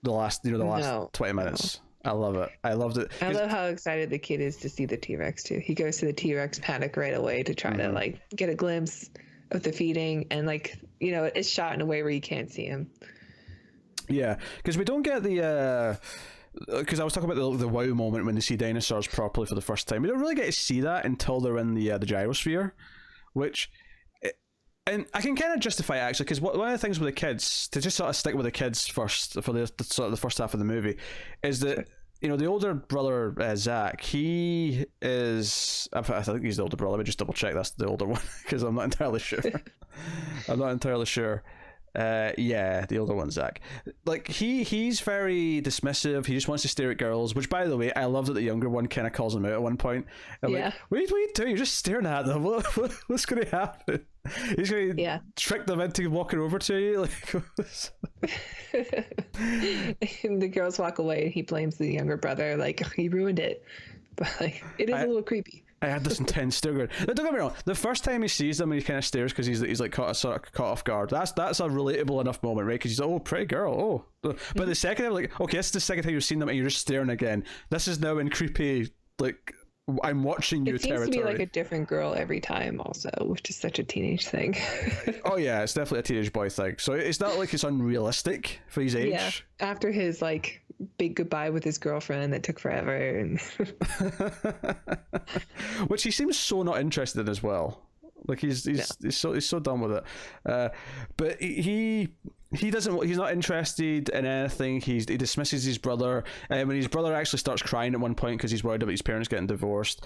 the last 20 minutes. I love it. I loved it. I love how excited the kid is to see the T-Rex too. He goes to the T-Rex paddock right away to try to like get a glimpse of the feeding, and it's shot in a way where you can't see him. Yeah, because we don't get the because I was talking about the wow moment when they see dinosaurs properly for the first time. We don't really get to see that until they're in the gyrosphere, which, and I can kind of justify it actually, because one of the things with the kids, to just sort of stick with the kids first for the sort of the first half of the movie, is that the older brother Zach, he is, I think he's the older brother. Let me just double check that's the older one because I'm not entirely sure. Yeah, the older one, Zach. Like he's very dismissive. He just wants to stare at girls. Which, by the way, I love that the younger one kind of calls him out at one point. I'm like, what are you doing? You're just staring at them. What's going to happen? He's going to trick them into walking over to you. And the girls walk away, and he blames the younger brother. Like, he ruined it. But it is a little creepy. I had this intense stare. Don't get me wrong. The first time he sees them, and he kind of stares because he's like caught off guard. That's a relatable enough moment, right? Because he's like, oh, pretty girl, oh. But the second time, like, okay, this is the second time you've seen them, and you're just staring again. This is now in creepy, like, I'm watching you territory. It seems to be like a different girl every time, also, which is such a teenage thing. Oh yeah, it's definitely a teenage boy thing. So it's not like it's unrealistic for his age. Yeah, after his big goodbye with his girlfriend that took forever, and which he seems so not interested in as well. Like he's so done with it. But he's not interested in anything. He dismisses his brother. When his brother actually starts crying at one point because he's worried about his parents getting divorced,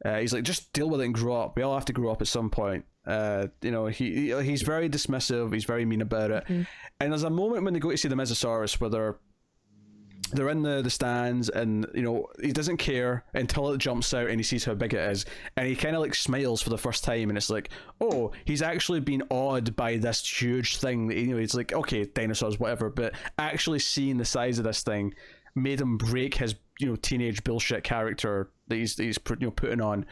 he's like, just deal with it and grow up. We all have to grow up at some point. He's very dismissive. He's very mean about it. And there's a moment when they go to see the Mesosaurus where they're in the stands, and he doesn't care until it jumps out and he sees how big it is, and he kind of like smiles for the first time, and it's like, oh, he's actually been awed by this huge thing that he's like, okay, dinosaurs, whatever, but actually seeing the size of this thing made him break his teenage bullshit character that he's putting on.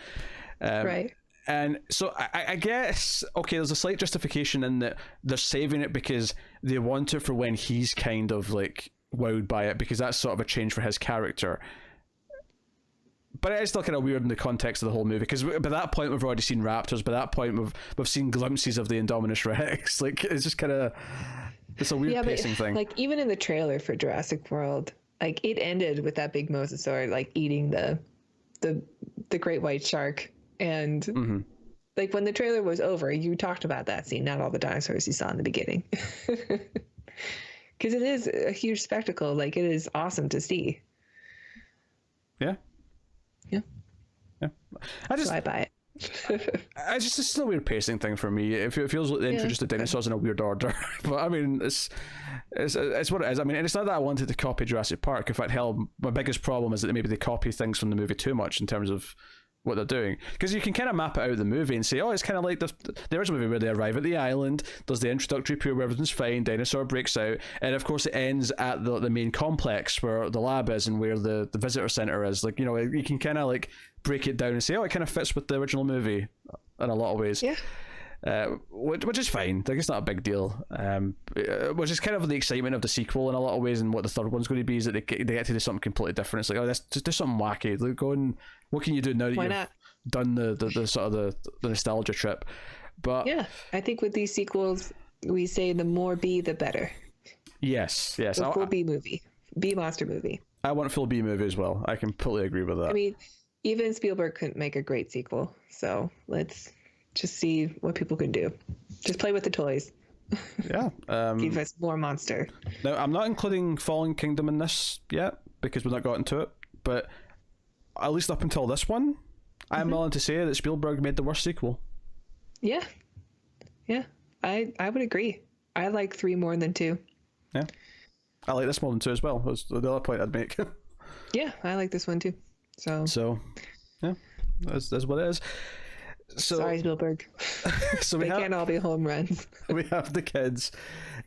Right. And so I guess, okay, there's a slight justification in that they're saving it because they want it for when he's kind of like wowed by it, because that's sort of a change for his character. But it is still kind of weird in the context of the whole movie, because by that point we've already seen raptors. By that point we've seen glimpses of the Indominus Rex. Like, it's just kind of, it's a weird pacing thing. Like, even in the trailer for Jurassic World, like, it ended with that big mosasaur like eating the great white shark, and like when the trailer was over, you talked about that scene, not all the dinosaurs you saw in the beginning. Because it is a huge spectacle. Like, it is awesome to see. Yeah. I buy it. It's just a weird pacing thing for me. It feels like they introduced the dinosaurs in a weird order. But I mean, it's what it is. I mean, and it's not that I wanted to copy Jurassic Park. In fact, hell, my biggest problem is that maybe they copy things from the movie too much in terms of what they're doing, because you can kind of map it out of the movie and say, oh, it's kind of like the original movie where they arrive at the island, there's the introductory period where everything's fine, dinosaur breaks out, and of course it ends at the main complex where the lab is and where the visitor center is. Like, you can kind of like break it down and say, oh, it kind of fits with the original movie in a lot of ways. Which is fine. Like, it's not a big deal. Which is kind of the excitement of the sequel in a lot of ways, and what the third one's going to be is that they get to do something completely different. It's like, oh, let's just do something wacky. Like, what can you do now that done the sort of the nostalgia trip. But Yeah, I think with these sequels, we say the more B, the better. yes, The full B movie, B monster movie. I want a full B movie as well. I completely agree with that. I mean, even Spielberg couldn't make a great sequel, so let's just see what people can do. Just play with the toys. Yeah. Give us more monster. Now, I'm not including Fallen Kingdom in this yet because we've not gotten to it, but at least up until this one, I'm willing to say that Spielberg made the worst sequel. Yeah. I would agree. I like 3 more than 2. Yeah. I like this more than 2 as well. That's the other point I'd make. Yeah, I like this one too. So yeah, that's what it is. So, sorry, Spielberg. So they can't all be home runs. We have the kids,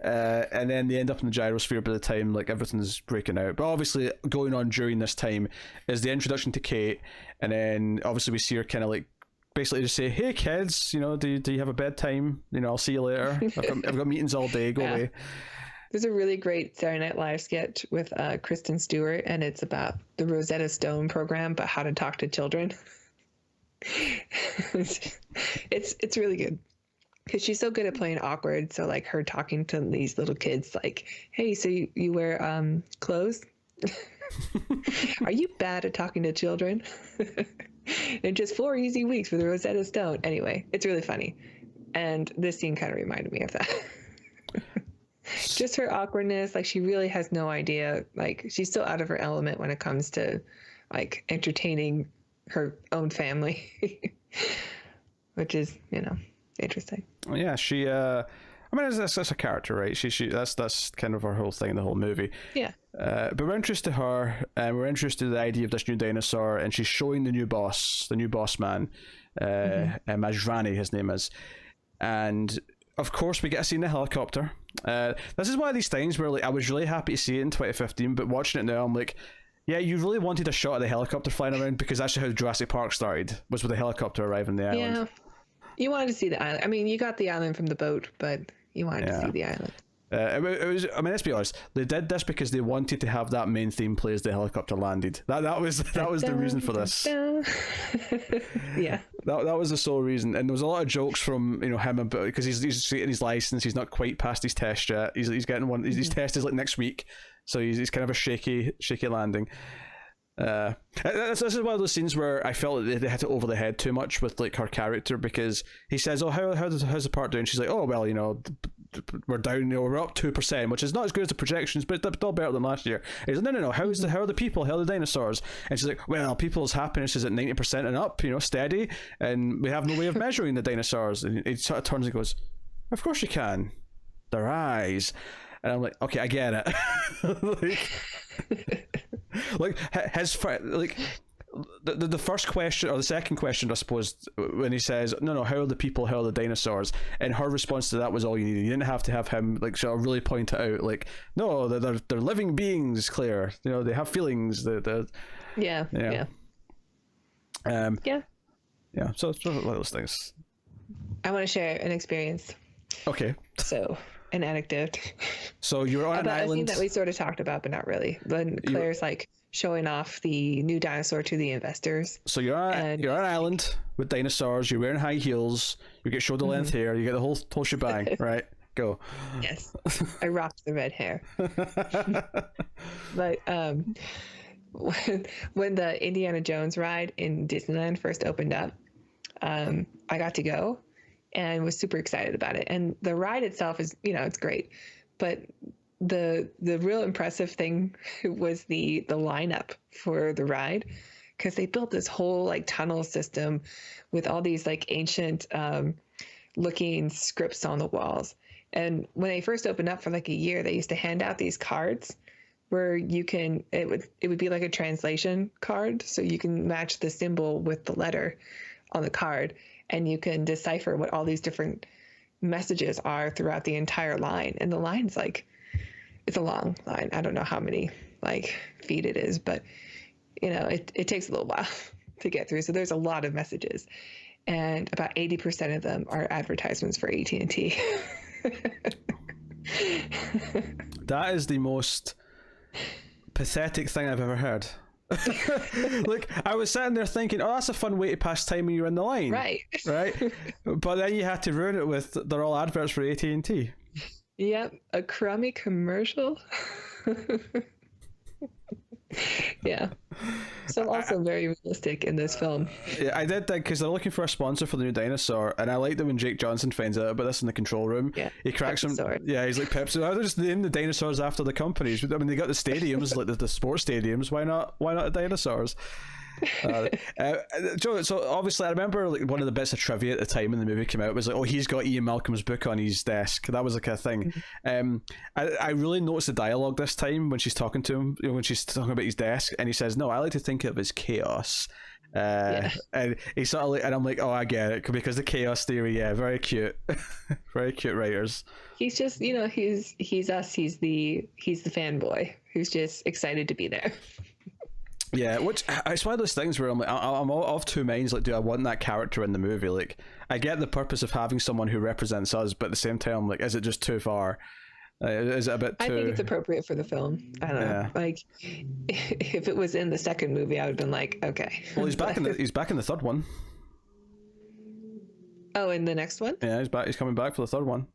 and then they end up in the gyrosphere by the time like everything's breaking out. But obviously, going on during this time is the introduction to Kate, and then obviously we see her kind of like basically just say, "Hey kids, you know, do you have a bedtime? You know, I'll see you later. I've got meetings all day. Go away." There's a really great Saturday Night Live sketch with Kristen Stewart, and it's about the Rosetta Stone program, but how to talk to children. it's really good because she's so good at playing awkward. So like her talking to these little kids, like, "Hey, so you wear clothes? Are you bad at talking to children?" And just 4 easy weeks with the Rosetta Stone. Anyway, it's really funny, and this scene kind of reminded me of that. Just her awkwardness, like she really has no idea, like she's so out of her element when it comes to like entertaining her own family. Which is, you know, interesting. Yeah, she I mean that's a character, right? She that's kind of her whole thing, the whole movie. Yeah. But we're interested to her, and we're interested in the idea of this new dinosaur, and she's showing the new boss man, Majrani, his name is, and of course we get a scene in the helicopter. This is one of these things where like I was really happy to see it in 2015, but watching it now, I'm like, yeah, you really wanted a shot of the helicopter flying around because that's how Jurassic Park started, was with the helicopter arriving on the island. Yeah, you wanted to see the island. I mean, you got the island from the boat, but you wanted to see the island. It was. I mean, let's be honest. They did this because they wanted to have that main theme play as the helicopter landed. That was the reason for this. Yeah. That was the sole reason, and there was a lot of jokes from him about because he's getting his license. He's not quite passed his test yet. He's getting one. His test is like next week, so he's kind of a shaky landing. This is one of those scenes where I felt that they hit it over the head too much with like her character, because he says, "Oh, how's the part doing?" She's like, "Oh, well, we're down, we're up 2%, which is not as good as the projections, but it's still better than last year." And he's like, no, how are the people? How are the dinosaurs? And she's like, "Well, people's happiness is at 90% and up, steady, and we have no way of measuring the dinosaurs." And he sort of turns and goes, "Of course you can. Their eyes." And I'm like, okay, I get it. like his the first question, or the second question, I suppose, when he says, no, how are the people, how are the dinosaurs, and her response to that was all you needed. You didn't have to have him like sort of really point it out, like, no, they're living beings, Claire, they have feelings. Yeah. So it's one of those things. I want to share an experience. Okay. So an anecdote. So you're on an island. A scene that we sort of talked about, but not really. When Claire's like showing off the new dinosaur to the investors. So you're on an island with dinosaurs. You're wearing high heels. You get shoulder length hair. You get the whole shebang, right? Go. Yes, I rocked the red hair. But when the Indiana Jones ride in Disneyland first opened up, I got to go and was super excited about it. And the ride itself is, it's great, but the real impressive thing was the lineup for the ride, because they built this whole like tunnel system with all these like ancient looking scripts on the walls. And when they first opened up for like a year, they used to hand out these cards where it would be like a translation card, so you can match the symbol with the letter on the card, and you can decipher what all these different messages are throughout the entire line. And the line's like, it's a long line. I don't know how many like feet it is, but it takes a little while to get through. So there's a lot of messages, and about 80% of them are advertisements for AT&T. That is the most pathetic thing I've ever heard. Like, I was sitting there thinking, oh, that's a fun way to pass time when you're in the line. Right. Right? But then you had to ruin it with, they're all adverts for AT&T. Yep, a crummy commercial. Yeah. So also very realistic in this film. Yeah, I did think, because they're looking for a sponsor for the new dinosaur, and I liked it when Jake Johnson finds out about this in the control room. Yeah, he cracks him. Pepsi. Yeah, he's like, Pepsi. Why don't they just name the dinosaurs after the companies? I mean, they got the stadiums, like the sports stadiums. Why not? Why not the dinosaurs? Joe, so obviously I remember like one of the bits of trivia at the time when the movie came out was like, oh, he's got Ian Malcolm's book on his desk. That was like a thing. I really noticed the dialogue this time when she's talking to him, when she's talking about his desk, and he says, no, I like to think of it as chaos. And he's sort of like, and I'm like, oh, I get it, because the chaos theory. Yeah, very cute. Very cute writers. He's just, he's us. He's the fanboy who's just excited to be there. Yeah, which it's one of those things where I'm like, I'm of two minds. Like, do I want that character in the movie? Like, I get the purpose of having someone who represents us, but at the same time, I'm like, is it just too far? Is it a bit too? I think it's appropriate for the film. I don't know. Like, if it was in the second movie, I would have been like, okay. Well, he's back in the third one. Oh, in the next one? Yeah, he's back. He's coming back for the third one.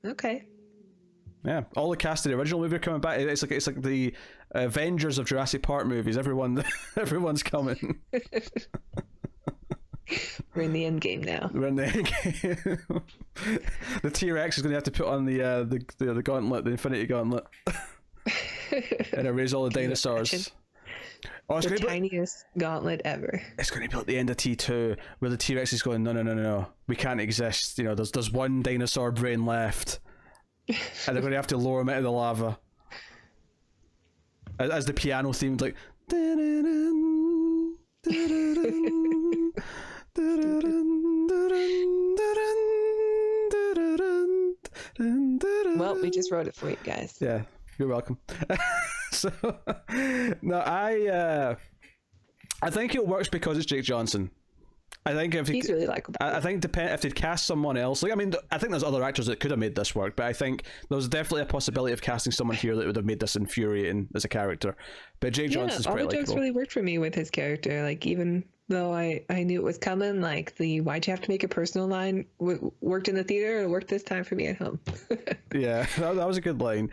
Okay. Yeah, all the cast of the original movie are coming back. It's like the Avengers of Jurassic Park movies. Everyone's coming. We're in the end game now. We're in the end game. The T-Rex is going to have to put on the gauntlet, the Infinity Gauntlet, and erase all the dinosaurs. Oh, it's the tiniest gauntlet ever. It's going to be like the end of T2, where the T-Rex is going, no, we can't exist. There's one dinosaur brain left. And they're going to have to lower him into the lava. As the piano theme, like. Well, we just wrote it for you guys. Yeah, you're welcome. So, no, I think it works because it's Jake Johnson. I think he's really likable. I think if they'd cast someone else, I think there's other actors that could have made this work, but I think there's definitely a possibility of casting someone here that would have made this infuriating as a character. But Jake Johnson's pretty likable. All the jokes really worked for me with his character. Like, even though I knew it was coming, like the "why'd you have to make a personal" line worked in the theater, and worked this time for me at home. Yeah, that was a good line.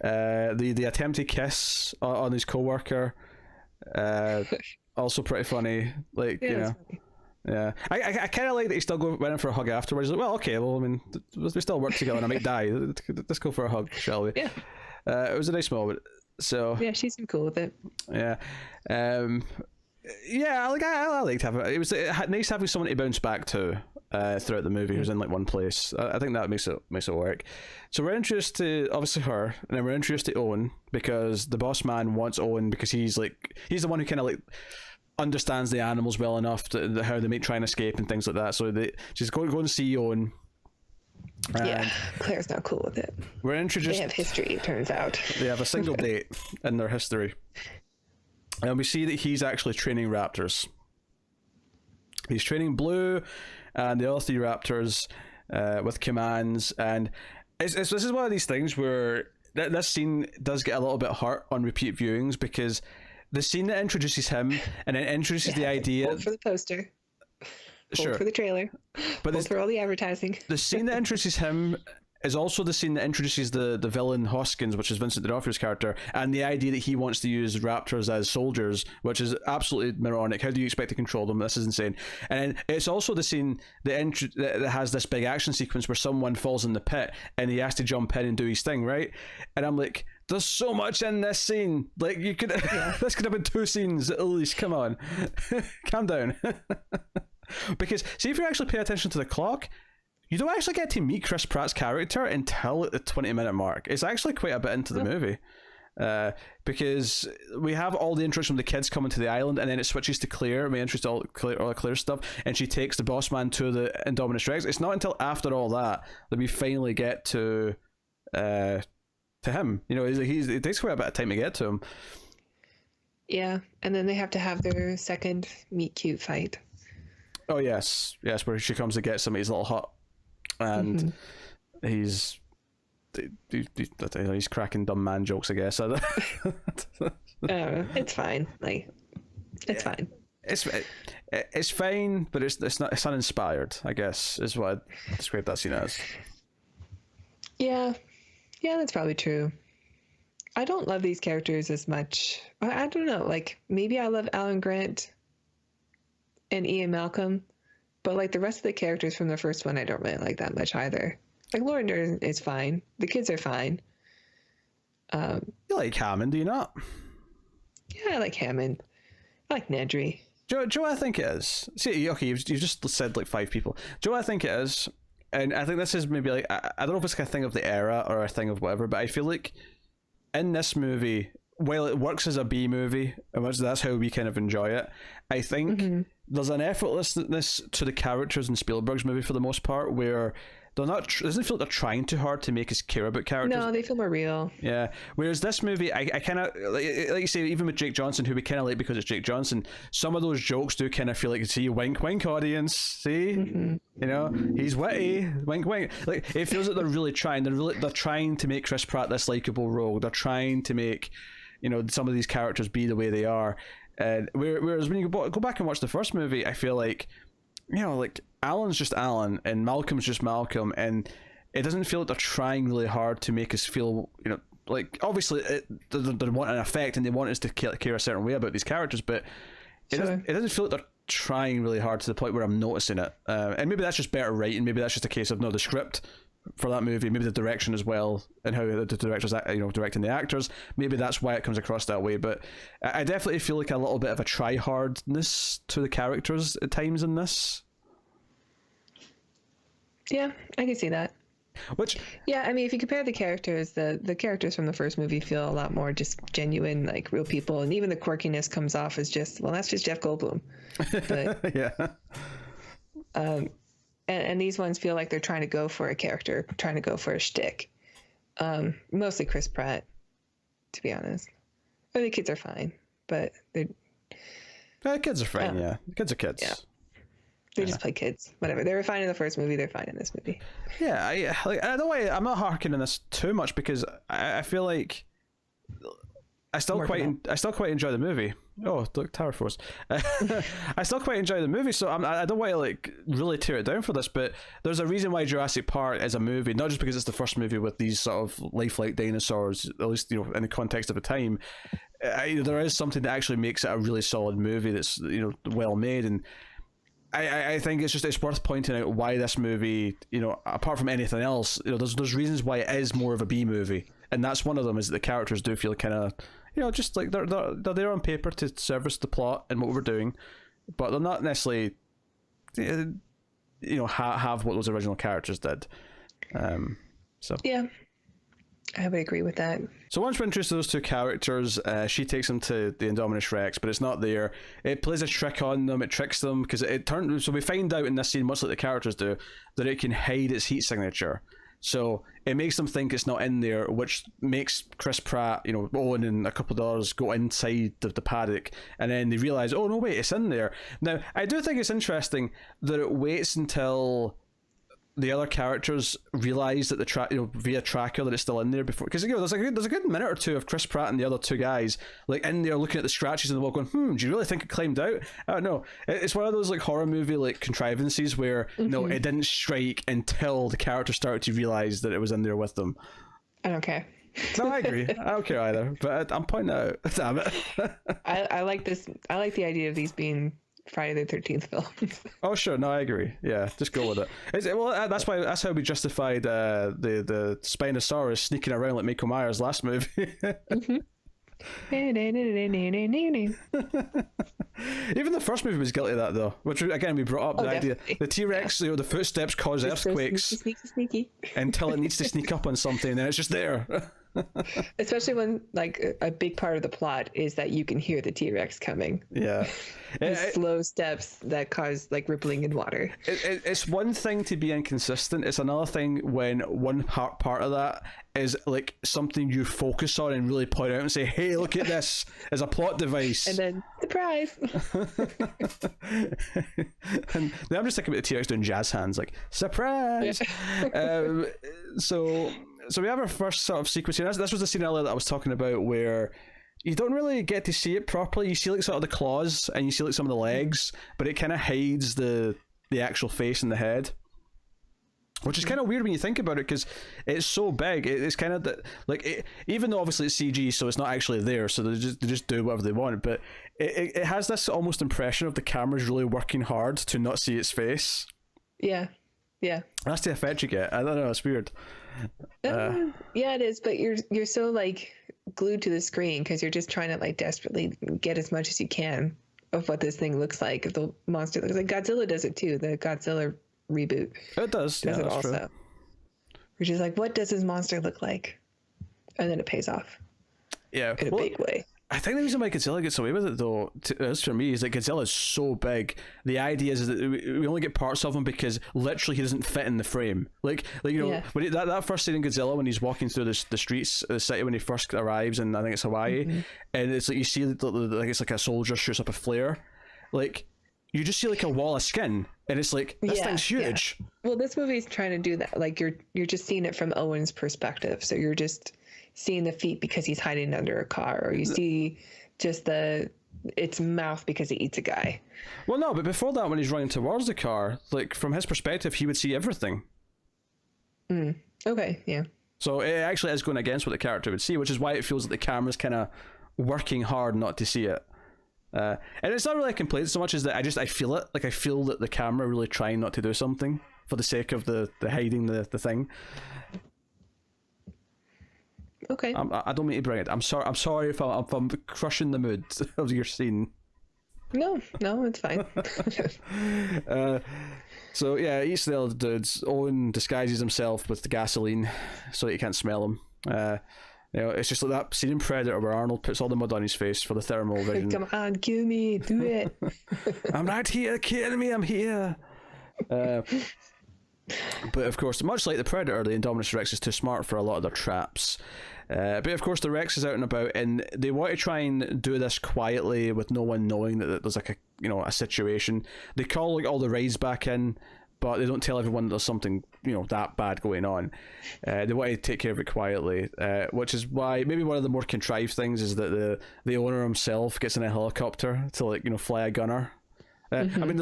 The attempted kiss on his coworker, also pretty funny. Like, funny. Yeah, I kind of like that he still went in for a hug afterwards. He's like, well, okay, well, I mean, we still work together and I might die. Let's go for a hug, shall we? Yeah. It was a nice moment. So yeah, she seemed cool with it. Yeah. Yeah, I liked having it. It was nice having someone to bounce back to throughout the movie who's in like one place. I think that makes it work. So we're introduced to obviously her, and then we're introduced to Owen because the boss man wants Owen because he's the one who kind of like understands the animals well enough to how they may try and escape and things like that. So she's going to see Owen. Yeah, Claire's not cool with it. We're introduced. They have history, it turns out. They have a single date in their history, and we see that he's actually training raptors. He's training Blue and the other three raptors with commands, and this is one of these things where this scene does get a little bit hurt on repeat viewings because the scene that introduces him and then introduces the idea. Hold for the poster. Sure. Hold for the trailer. But hold for all the advertising. The scene that introduces him is also the scene that introduces the villain Hoskins, which is Vincent D'Onofrio's character, and the idea that he wants to use raptors as soldiers, which is absolutely moronic. How do you expect to control them? This is insane. And it's also the scene that has this big action sequence where someone falls in the pit and he has to jump in and do his thing, right? And I'm like, there's so much in this scene. Like, you could this could have been 2 scenes at least. Come on. Calm down. Because see, if you actually pay attention to the clock, you don't actually get to meet Chris Pratt's character until at the 20-minute mark. It's actually quite a bit into the movie. Because we have all the introduction from the kids coming to the island, and then it switches to Claire, and we introduce all Claire stuff, and she takes the boss man to the Indominus Rex. It's not until after all that we finally get to him. It takes quite a bit of time to get to him. Yeah, and then they have to have their second meet cute fight. Oh yes, where she comes to get him at his little hut, and he's cracking dumb man jokes, I guess. It's fine. Like, It's fine. It's fine, but it's uninspired, I guess, is what I'd describe that scene as. Yeah, that's probably true. I don't love these characters as much. I don't know. Like, maybe I love Alan Grant and Ian Malcolm, but like the rest of the characters from the first one, I don't really like that much either. Like, Laura Dern is fine. The kids are fine. You like Hammond, do you not? Yeah, I like Hammond. I like Nedry. Joe, I think it is. See, okay, you've just said like 5 people. Joe, I think it is. And I think this is maybe like, I don't know if it's like a thing of the era or a thing of whatever, but I feel like in this movie, while it works as a B movie, and that's how we kind of enjoy it, I think there's an effortlessness to the characters in Spielberg's movie for the most part, where they're not. It doesn't feel like they're trying too hard to make us care about characters. No, they feel more real. Yeah. Whereas this movie, I kind of like you say, even with Jake Johnson, who we kind of like because it's Jake Johnson. Some of those jokes do kind of feel like, see, wink, wink, audience. See, you know, he's witty, wink, wink. Like, it feels like they're really trying. They're trying to make Chris Pratt this likable rogue. They're trying to make, you know, some of these characters be the way they are. And whereas when you go back and watch the first movie, I feel like, you know, like Alan's just Alan and Malcolm's just Malcolm, and it doesn't feel like they're trying really hard to make us feel, you know, like obviously they want an effect and they want us to care a certain way about these characters, but it doesn't feel like they're trying really hard to the point where I'm noticing it. And maybe that's just better writing. Maybe that's just a case of the script for that movie, maybe the direction as well, and how the director's, you know, directing the actors. Maybe that's why it comes across that way. But I definitely feel like a little bit of a try-hardness to the characters at times in this. Yeah, I can see that. Which, yeah, I mean, if you compare the characters, the characters from the first movie feel a lot more just genuine, like real people, and even the quirkiness comes off as just, well, that's just Jeff Goldblum. But yeah. And these ones feel like they're trying to go for a character, trying to go for a shtick. Mostly Chris Pratt, to be honest. Oh, the kids are fine, but they're... The kids are fine, yeah. The kids are kids. Yeah. They just play kids. Whatever. They were fine in the first movie, they're fine in this movie. Yeah, like, in a way, I'm not harking this too much because I feel like I still quite enjoy the movie. Oh, look, Tower Force. I still quite enjoy the movie, so I don't want to like really tear it down for this, but there's a reason why Jurassic Park is a movie, not just because it's the first movie with these sort of lifelike dinosaurs, at least, you know, in the context of the time. There is something that actually makes it a really solid movie that's, you know, well made, and I think it's worth pointing out why this movie, you know, apart from anything else, you know, there's reasons why it is more of a B movie, and that's one of them, is that the characters do feel kind of, you know, just like they're there on paper to service the plot and what we're doing, but they're not necessarily, you know, have what those original characters did. So yeah, I would agree with that. So once we're introduced to those two characters, she takes them to the Indominus Rex, but it's not there. It plays a trick on them. It tricks them because so we find out in this scene, much like the characters do, that it can hide its heat signature. So it makes them think it's not in there, which makes Chris Pratt, you know, Owen and a couple of others go inside the paddock, and then they realize, oh no, wait, it's in there. Now, I do think it's interesting that it waits until the other characters realize that via tracker that it's still in there before, because, you know, there's a good minute or two of Chris Pratt and the other two guys like in there looking at the scratches in the wall going, do you really think it climbed out? I don't know. It's one of those like horror movie like contrivances where no, it didn't strike until the characters started to realize that it was in there with them. I don't care. No, I agree. I don't care either, but I'm pointing out. Damn it. I like this. I like the idea of these being Friday the 13th films. Oh sure, no, I agree. Yeah, just go with it. Well, that's how we justified the Spinosaurus sneaking around like Michael Myers last movie. Even the first movie was guilty of that though, which again we brought up the idea the T-Rex, you know, the footsteps cause earthquakes, so sneaky until it needs to sneak up on something, and then it's just there. Especially when like a big part of the plot is that you can hear the T-Rex coming. Yeah. Slow steps that cause like rippling in water. It's one thing to be inconsistent. It's another thing when one part of that is like something you focus on and really point out and say, hey, look at this as a plot device. And then, surprise. And then I'm just thinking about the T-Rex doing jazz hands, like, surprise. So we have our first sort of sequence here. This was the scene earlier that I was talking about where, you don't really get to see it properly. You see like sort of the claws and you see like some of the legs, but it kind of hides the actual face and the head, which is kind of weird when you think about it, because it's so big. It's kind of even though obviously it's CG, so it's not actually there, so they just do whatever they want. But it has this almost impression of the camera's really working hard to not see its face. Yeah, that's the effect you get. I don't know, it's weird. Yeah, it is. But you're so like glued to the screen because you're just trying to like desperately get as much as you can of what this thing looks like. If the monster looks like Godzilla does it too. The Godzilla reboot. It does it that's also. True. Which is like, what does this monster look like? And then it pays off. Yeah, in a big way. I think the reason why Godzilla gets away with it, though, is for me, is that Godzilla is so big. The idea is that we only get parts of him because literally he doesn't fit in the frame. Like you know, when that first scene in Godzilla when he's walking through the streets of the city when he first arrives, and I think it's Hawaii, and it's like you see like it's like a soldier shoots up a flare, like you just see like a wall of skin, and it's like this thing's huge. Yeah. Well, this movie's trying to do that. Like you're just seeing it from Owen's perspective, so you're just seeing the feet because he's hiding under a car, or you see just its mouth because it eats a guy. Well, no, but before that, when he's running towards the car, like from his perspective, he would see everything. Okay, yeah. So it actually is going against what the character would see, which is why it feels like the camera's kind of working hard not to see it. And it's not really a complaint so much as that I feel it. Like I feel that the camera really trying not to do something for the sake of the hiding the thing. Okay. I don't mean to bring it. I'm sorry if I'm crushing the mood of your scene. No, it's fine. So yeah, each of the other dudes, Owen disguises himself with the gasoline so that you can't smell him. You know, it's just like that scene in Predator where Arnold puts all the mud on his face for the thermal vision. Come on, kill me, do it. I'm right here, kill me, I'm here. But of course, much like the Predator, the Indominus Rex is too smart for a lot of their traps. But of course, the Rex is out and about, and they want to try and do this quietly with no one knowing that there's like a situation. They call like all the rides back in, but they don't tell everyone there's something that bad going on. They want to take care of it quietly, which is why maybe one of the more contrived things is that the owner himself gets in a helicopter to fly a gunner. I mean,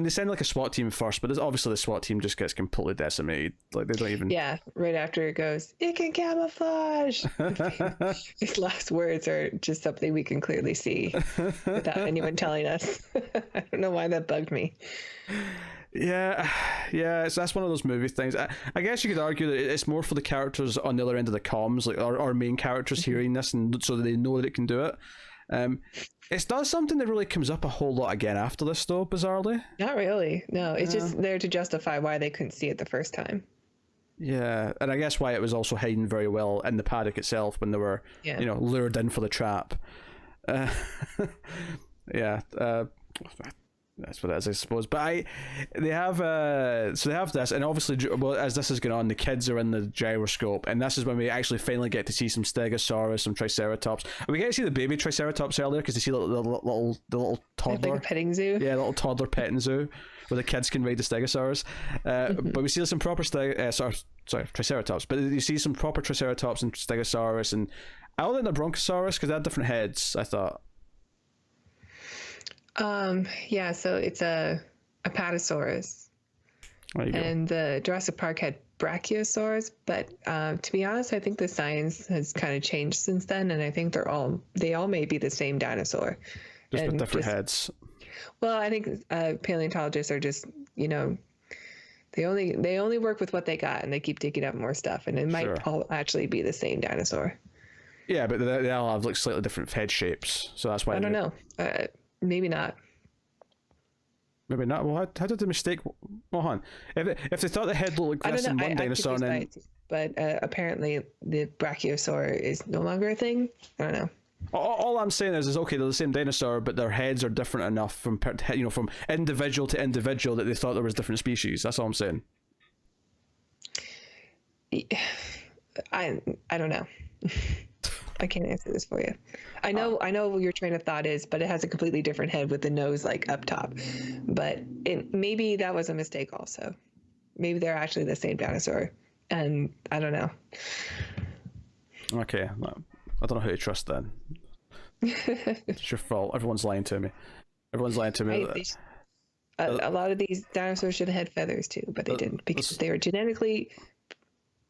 they send like a SWAT team first, but obviously the SWAT team just gets completely decimated. Like they don't even. Yeah, right after it goes, it can camouflage. His last words are just something we can clearly see without anyone telling us. I don't know why that bugged me. Yeah, so that's one of those movie things. I guess you could argue that it's more for the characters on the other end of the comms, like our main characters hearing this, and so that they know that it can do it. It's not something that really comes up a whole lot again after this, though, bizarrely. Not really. No, it's just there to justify why they couldn't see it the first time. Yeah, and I guess why it was also hiding very well in the paddock itself when they were, lured in for the trap. That's what it is, I suppose. But they have this, and obviously, as this is going on, the kids are in the gyroscope, and this is when we actually finally get to see some Stegosaurus, some Triceratops. And we get to see the baby Triceratops earlier because you see the little toddler, like a petting zoo. Yeah, little toddler petting zoo where the kids can ride the Stegosaurus. But we see some proper Triceratops. But you see some proper Triceratops and Stegosaurus, and I don't think they're Bronchosaurus because they had different heads, I thought. Yeah, so it's a Apatosaurus. And the Jurassic Park had Brachiosaurus, but to be honest, I think the science has kind of changed since then, and I think they all may be the same dinosaur. Just with different heads. Well, I think paleontologists are just, they only work with what they got, and they keep digging up more stuff, and it might all actually be the same dinosaur. Yeah, but they all have like slightly different head shapes, so that's why. I don't know. Maybe not. Maybe not. Well, how did they mistake? Well, hon, if they thought the head looked like this in one dinosaur, then. But apparently the Brachiosaur is no longer a thing. I don't know. All I'm saying is okay, they're the same dinosaur, but their heads are different enough from individual to individual that they thought there was different species. That's all I'm saying. I don't know. I can't answer this for you. I know what your train of thought is, but it has a completely different head with the nose like up top. But maybe that was a mistake also. Maybe they're actually the same dinosaur, and I don't know. Okay, I don't know who to trust then. It's your fault. Everyone's lying to me. Everyone's lying to me. Right, a lot of these dinosaurs should have had feathers too, but they didn't because they were genetically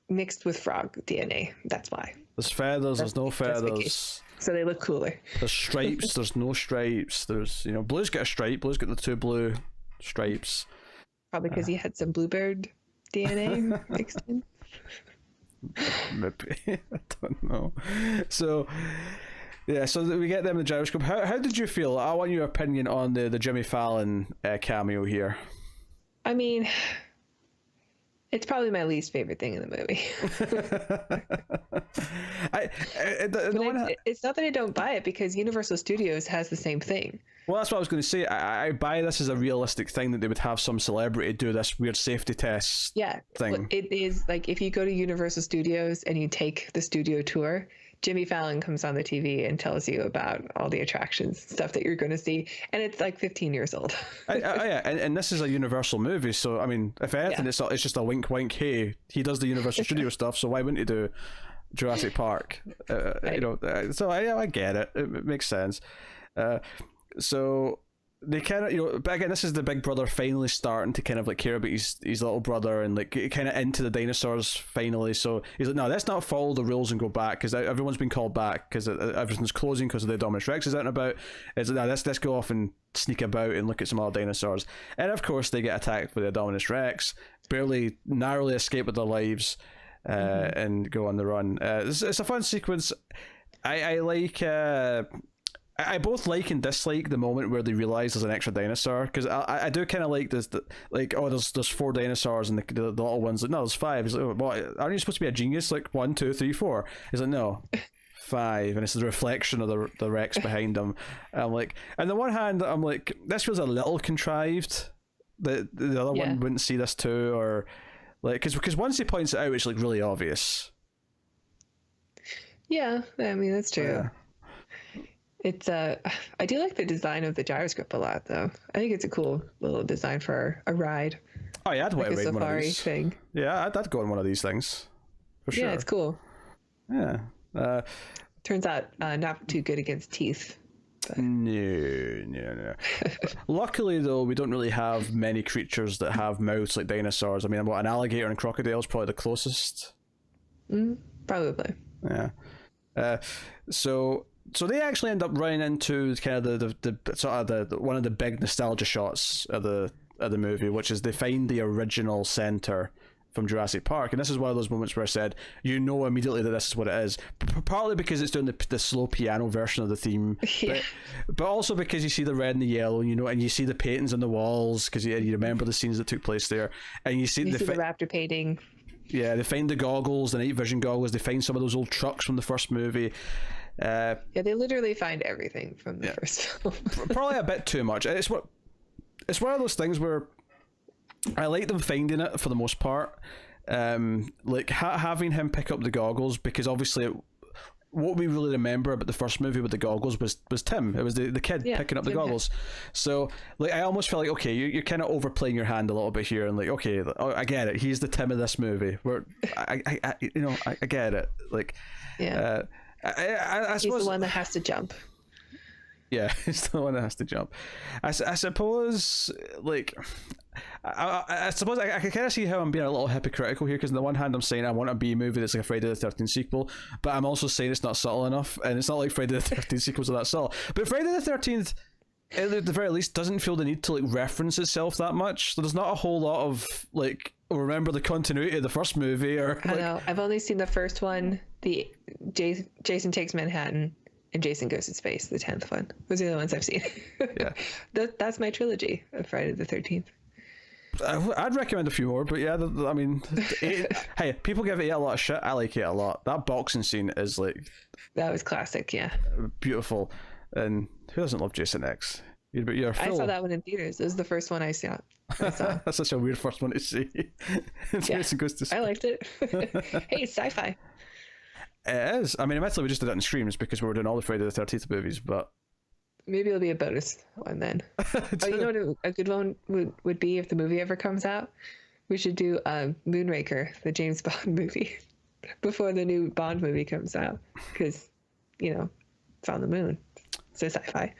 mixed with frog DNA. That's why. There's feathers. There's no feathers. So they look cooler. There's stripes. There's no stripes. There's Blue's got a stripe. Blue's got the 2 blue stripes. Probably because he had some bluebird DNA mixed in. Maybe. I don't know. So. Yeah, so we get them in the gyroscope. How did you feel? I want your opinion on the Jimmy Fallon cameo here. I mean, it's probably my least favorite thing in the movie. It's not that I don't buy it, because Universal Studios has the same thing. Well, that's what I was going to say. I buy this as a realistic thing, that they would have some celebrity do this weird safety test thing. Well, it is like if you go to Universal Studios and you take the studio tour, Jimmy Fallon comes on the TV and tells you about all the attractions, stuff that you're going to see, and it's like 15 years old. Yeah, and this is a Universal movie, so I mean, if anything, it's just a wink, wink. Hey, he does the Universal Studio stuff, so why wouldn't he do Jurassic Park? Right. So I get it. It makes sense. So they kind of, but again, this is the big brother finally starting to kind of like care about his little brother and like kind of into the dinosaurs finally. So he's like, no, let's not follow the rules and go back, because everyone's been called back because everything's closing because of the Dominus Rex is out and about. It's like, no, let's go off and sneak about and look at some other dinosaurs. And of course they get attacked by the Dominus Rex, narrowly escape with their lives, and go on the run. It's a fun sequence. I like. I both like and dislike the moment where they realize there's an extra dinosaur, because I do kind of like this, like, oh, there's 4 dinosaurs and the little one's like, no, there's 5. He's like, well, aren't you supposed to be a genius? Like 1, 2, 3, 4. He's like, no, 5, and it's the reflection of the Rex behind him. I'm like, on the one hand, I'm like, this feels a little contrived. The other one wouldn't see this too, or like, because once he points it out, it's like really obvious. Yeah, I mean that's true. Yeah. It's I do like the design of the gyroscope a lot, though. I think it's a cool little design for a ride. Oh yeah, I'd like a safari one of these. Thing. Yeah, I'd go on one of these things for sure. Yeah, it's cool. Yeah. Turns out not too good against teeth. But... No. Luckily, though, we don't really have many creatures that have mouths like dinosaurs. I mean, an alligator and crocodile is probably the closest. Probably. Yeah. So they actually end up running into kind of the sort of the one of the big nostalgia shots of the movie, which is they find the original center from Jurassic Park, and this is one of those moments where I said, immediately that this is what it is, partly because it's doing the slow piano version of the theme, but also because you see the red and the yellow, and you see the paintings on the walls, because you remember the scenes that took place there, and you see the raptor painting. Yeah, they find the goggles, the night vision goggles. They find some of those old trucks from the first movie. They literally find everything from the first film. Probably a bit too much. It's one of those things where I like them finding it for the most part. Like having him pick up the goggles, because obviously what we really remember about the first movie with the goggles was Tim. It was the kid picking up the goggles. So like I almost feel like, okay, you're kind of overplaying your hand a little bit here, and like, okay, I get it. He's the Tim of this movie. Where I get it. Like I suppose he's the one that has to jump. Yeah, he's the one that has to jump. I suppose, like, I suppose I can kind of see how I'm being a little hypocritical here, because on the one hand I'm saying I want a B movie that's like a Friday the 13th sequel, but I'm also saying it's not subtle enough, and it's not like Friday the 13th sequels are that subtle. But Friday the 13th, at the very least, doesn't feel the need to like reference itself that much. So there's not a whole lot of like, remember the continuity of the first movie, or I know I've only seen the first one, the Jason Takes Manhattan, and Jason Goes to Space, the 10th one. Those are the ones I've seen. Yeah. That's my trilogy of Friday the 13th. I'd recommend a few more, but yeah, I mean, hey, people give it a lot of shit. I like it a lot. That boxing scene is like... That was classic, yeah. Beautiful. And who doesn't love Jason X? You're full... I saw that one in theaters. It was the first one I saw. That's such a weird first one to see. Jason Goes to Space. I liked it. Hey, it's sci-fi. It is. I mean, admittedly, we just did it in streams because we were doing all the Friday the 13th movies, but... Maybe it'll be a bonus one then. You know what a good one would be if the movie ever comes out? We should do Moonraker, the James Bond movie, before the new Bond movie comes out, because, it's on the moon. It's a sci-fi.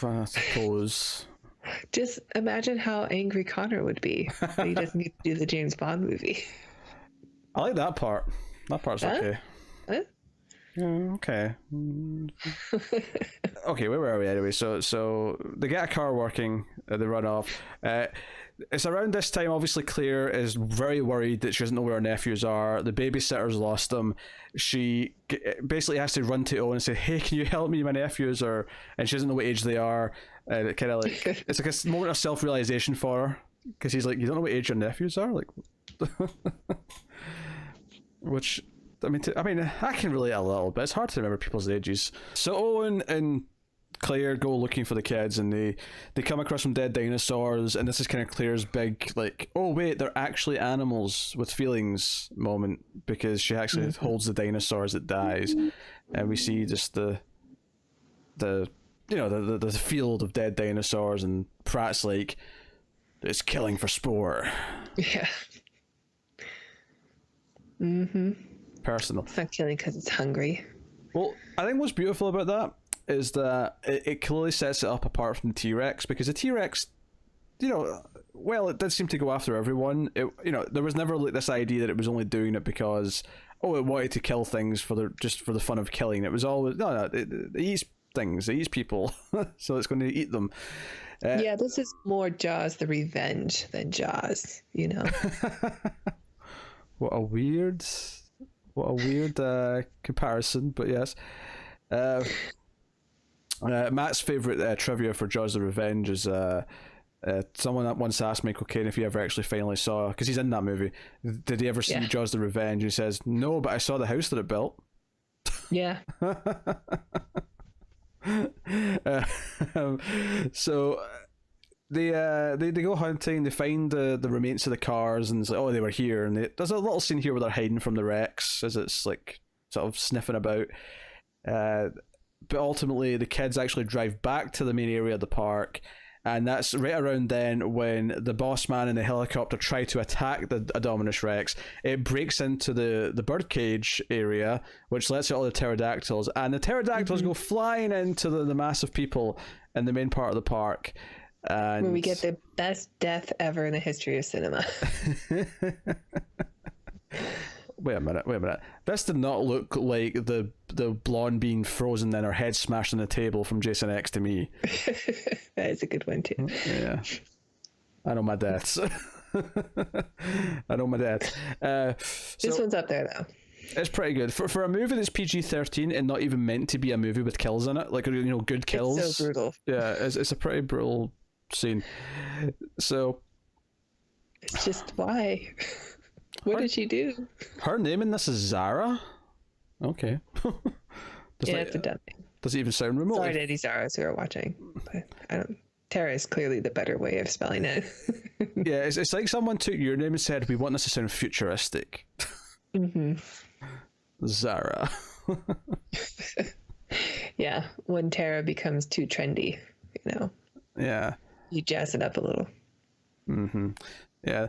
I suppose. Just imagine how angry Connor would be. He doesn't need to do the James Bond movie. I like that part. That part's okay. Huh? Yeah, okay. Okay, where were we anyway? So they get a car working, they run off. It's around this time, obviously Claire is very worried that she doesn't know where her nephews are. The babysitter's lost them. She basically has to run to Owen and say, hey, can you help me? My nephews are... And she doesn't know what age they are. It kind of like... It's like a moment of self-realization for her. Because he's like, you don't know what age your nephews are? Like... Which... I mean, I can relate a little bit. It's hard to remember people's ages. So Owen and Claire go looking for the kids, and they come across some dead dinosaurs, and this is kind of Claire's big, like, oh wait, they're actually animals with feelings moment, because she actually holds the dinosaur as it dies, and we see just the field of dead dinosaurs, and Pratt's like, it's killing for sport. Yeah. Mm-hmm. Personal. It's not killing because it's hungry. Well, I think what's beautiful about that is that it clearly sets it up apart from the T-Rex, because the T-Rex, well, it did seem to go after everyone. There was never like this idea that it was only doing it because, it wanted to kill things just for the fun of killing. It was always, it eats things, it eats people, so it's going to eat them. Yeah, this is more Jaws the Revenge than Jaws, What a weird comparison, but yes. Matt's favourite trivia for Jaws the Revenge is someone that once asked Michael Caine if he ever actually finally saw, because he's in that movie, did he ever see Jaws the Revenge? And he says, no, but I saw the house that it built. Yeah. So they go hunting, they find the remains of the cars, and it's like, they were here, and there's a little scene here where they're hiding from the Rex as it's like sort of sniffing about, but ultimately the kids actually drive back to the main area of the park, and that's right around then when the boss man and the helicopter try to attack the Indominus Rex. It breaks into the birdcage area, which lets out all the pterodactyls, and the pterodactyls go flying into the mass of people in the main part of the park. And... Where we get the best death ever in the history of cinema. Wait a minute. This did not look like the blonde being frozen and her head smashed on the table from Jason X to me. That is a good one too. Yeah. I know my deaths. This one's up there though. It's pretty good. For a movie that's PG-13 and not even meant to be a movie with kills in it, like, good kills. It's so brutal. Yeah, it's a pretty brutal scene. So... It's just why... What did she do? Her name in this is Zara? Okay. It's a dumb name. Does it even sound remotely? Sorry to any Zaras who are watching, but I don't... Tara is clearly the better way of spelling it. Yeah, it's like someone took your name and said, we want this to sound futuristic. Mm-hmm. Zara. Yeah, when Tara becomes too trendy, Yeah. You jazz it up a little. Mm-hmm. Yeah.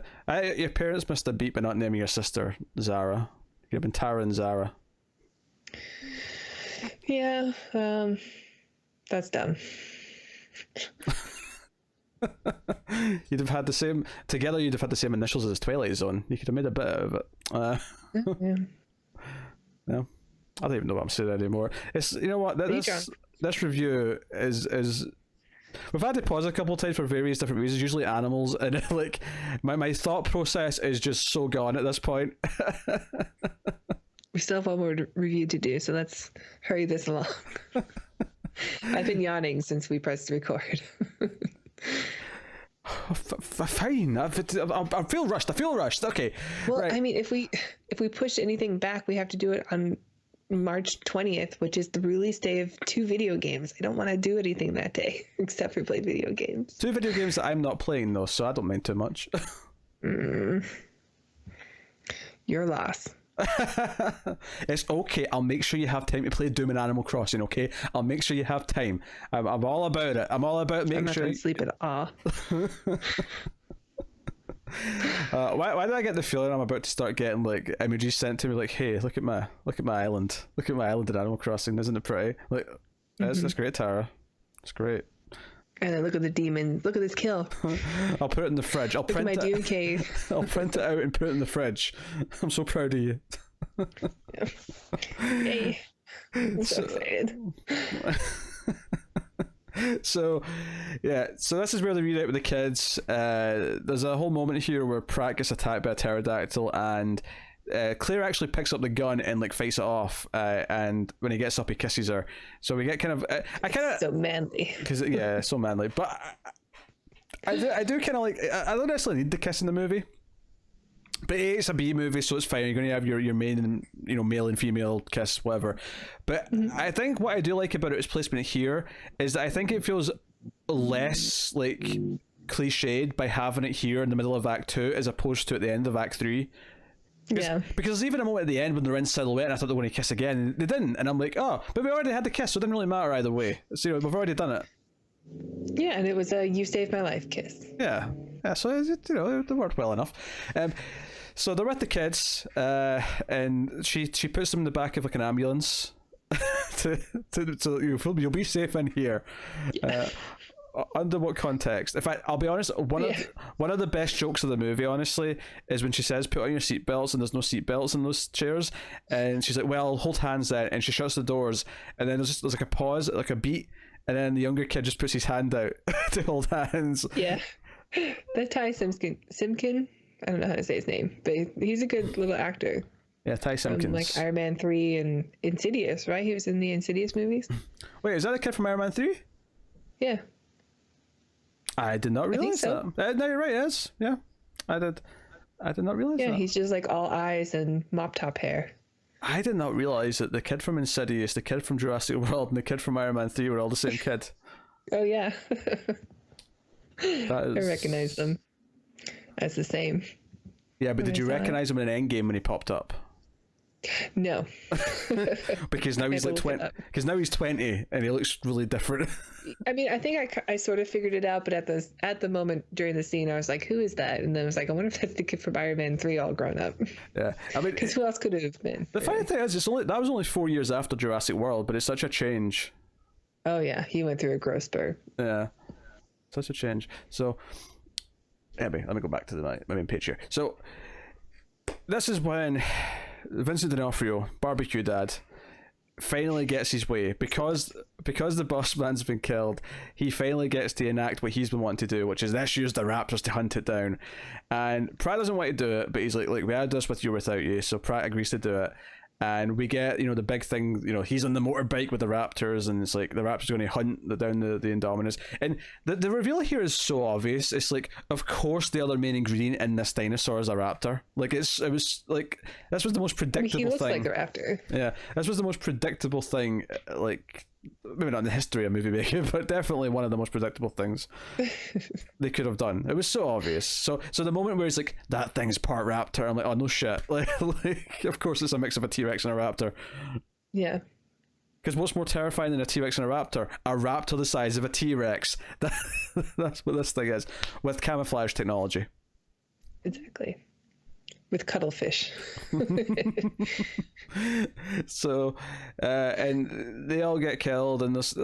Your parents must have beat by not naming your sister Zara. You'd have been Tara and Zara. Yeah, that's dumb. You'd have had the same initials as Twilight Zone. You could have made a bit of it. Yeah. No, I don't even know what I'm saying anymore. It's what this review is. We've had to pause a couple of times for various different reasons, usually animals, and like my thought process is just so gone at this point. We still have one more review to do, so let's hurry this along. I've been yawning since we pressed record. Fine. I feel rushed. Okay. Well, right. I mean, if we push anything back, we have to do it on March 20th, which is the release day of 2 video games. I don't want to do anything that day except for play video games. 2 video games that I'm not playing though, so I don't mind too much. Your loss. It's okay. I'll make sure you have time to play Doom and Animal Crossing. Okay, I'll make sure you have time. I'm all about it. I'm all about making sure. I'm not going to sleep at all. Why do I get the feeling I'm about to start getting like images sent to me like, hey, look at my island in Animal Crossing, isn't it pretty? Like, That's great, Tara. It's great. And then look at the demon. Look at this kill. I'll put it in the fridge. I'll Look at print my it. doom cave. I'll print it out and put it in the fridge. I'm so proud of you. Yay. I'm so excited. So this is where they read out with the kids. There's a whole moment here where Pratt gets attacked by a pterodactyl, and Claire actually picks up the gun and like fights it off, and when he gets up he kisses her, so we get kind of So manly. because so manly. But I do kind of like, I don't necessarily need the kiss in the movie, but it's a B movie, so it's fine. You're going to have your main and male and female kiss, whatever. But I think what I do like about its placement here is that I think it feels less like cliched by having it here in the middle of Act 2 as opposed to at the end of Act 3. Yeah. Because there's even a moment at the end when they're in silhouette and I thought they were going to kiss again, and they didn't, and I'm like, oh, but we already had the kiss, so it didn't really matter either way. So we've already done it. Yeah, and it was a "you saved my life" kiss. Yeah, so it worked well enough. So they're with the kids, and she puts them in the back of like an ambulance, so you'll be safe in here. Yeah. Under what context? In fact, I'll be honest. One of the best jokes of the movie, honestly, is when she says, "Put on your seatbelts," and there's no seatbelts in those chairs, and she's like, "Well, hold hands then," and she shuts the doors, and then there's like a pause, like a beat, and then the younger kid just puts his hand out to hold hands. Yeah, that Ty Simkin. I don't know how to say his name, but he's a good little actor. Yeah, Ty Simpkins. Like Iron Man 3 and Insidious, right? He was in the Insidious movies. Wait, is that the kid from Iron Man 3? Yeah. I did not realize so. that. No, you're right, yes. Yeah, I did not realize that. Yeah, he's just like all eyes and mop top hair. I did not realize that the kid from Insidious, the kid from Jurassic World, and the kid from Iron Man 3 were all the same kid. Oh, yeah. That is... I recognize them as the same. Yeah, but did you recognize him in Endgame when he popped up? No. Because now he's like 20. Because now he's 20 and he looks really different. I mean, I think I sort of figured it out, but at the moment during the scene, I was like, "Who is that?" And then I was like, "I wonder if that's the kid from Iron Man 3 all grown up." Yeah, I mean, because who else could it have been? The funny thing is, that was only 4 years after Jurassic World, but it's such a change. Oh yeah, he went through a growth spurt. Yeah, such a change. So, anyway, let me go back to my main page here. So, this is when Vincent D'Onofrio, Barbecue Dad, finally gets his way because the boss man's been killed. He finally gets to enact what he's been wanting to do, which is let's use the raptors to hunt it down. And Pratt doesn't want to do it, but he's like, we had this with you without you. So Pratt agrees to do it, and we get the big thing. He's on the motorbike with the raptors, and it's like the raptors going to hunt down the Indominus. And the reveal here is so obvious. It's like, of course, the other main ingredient in this dinosaur is a raptor. Like this was the most predictable he looks thing. like a raptor. Yeah, this was the most predictable thing. Like, maybe not in the history of movie making, but definitely one of the most predictable things they could have done. It was so obvious. So the moment where it's like, that thing's part raptor, I'm like, oh no shit. Like of course it's a mix of a T-Rex and a raptor. Yeah. Because what's more terrifying than a T-Rex and a raptor? A raptor the size of a T-Rex. That's what this thing is, with camouflage technology. Exactly. With cuttlefish. So, and they all get killed, and this.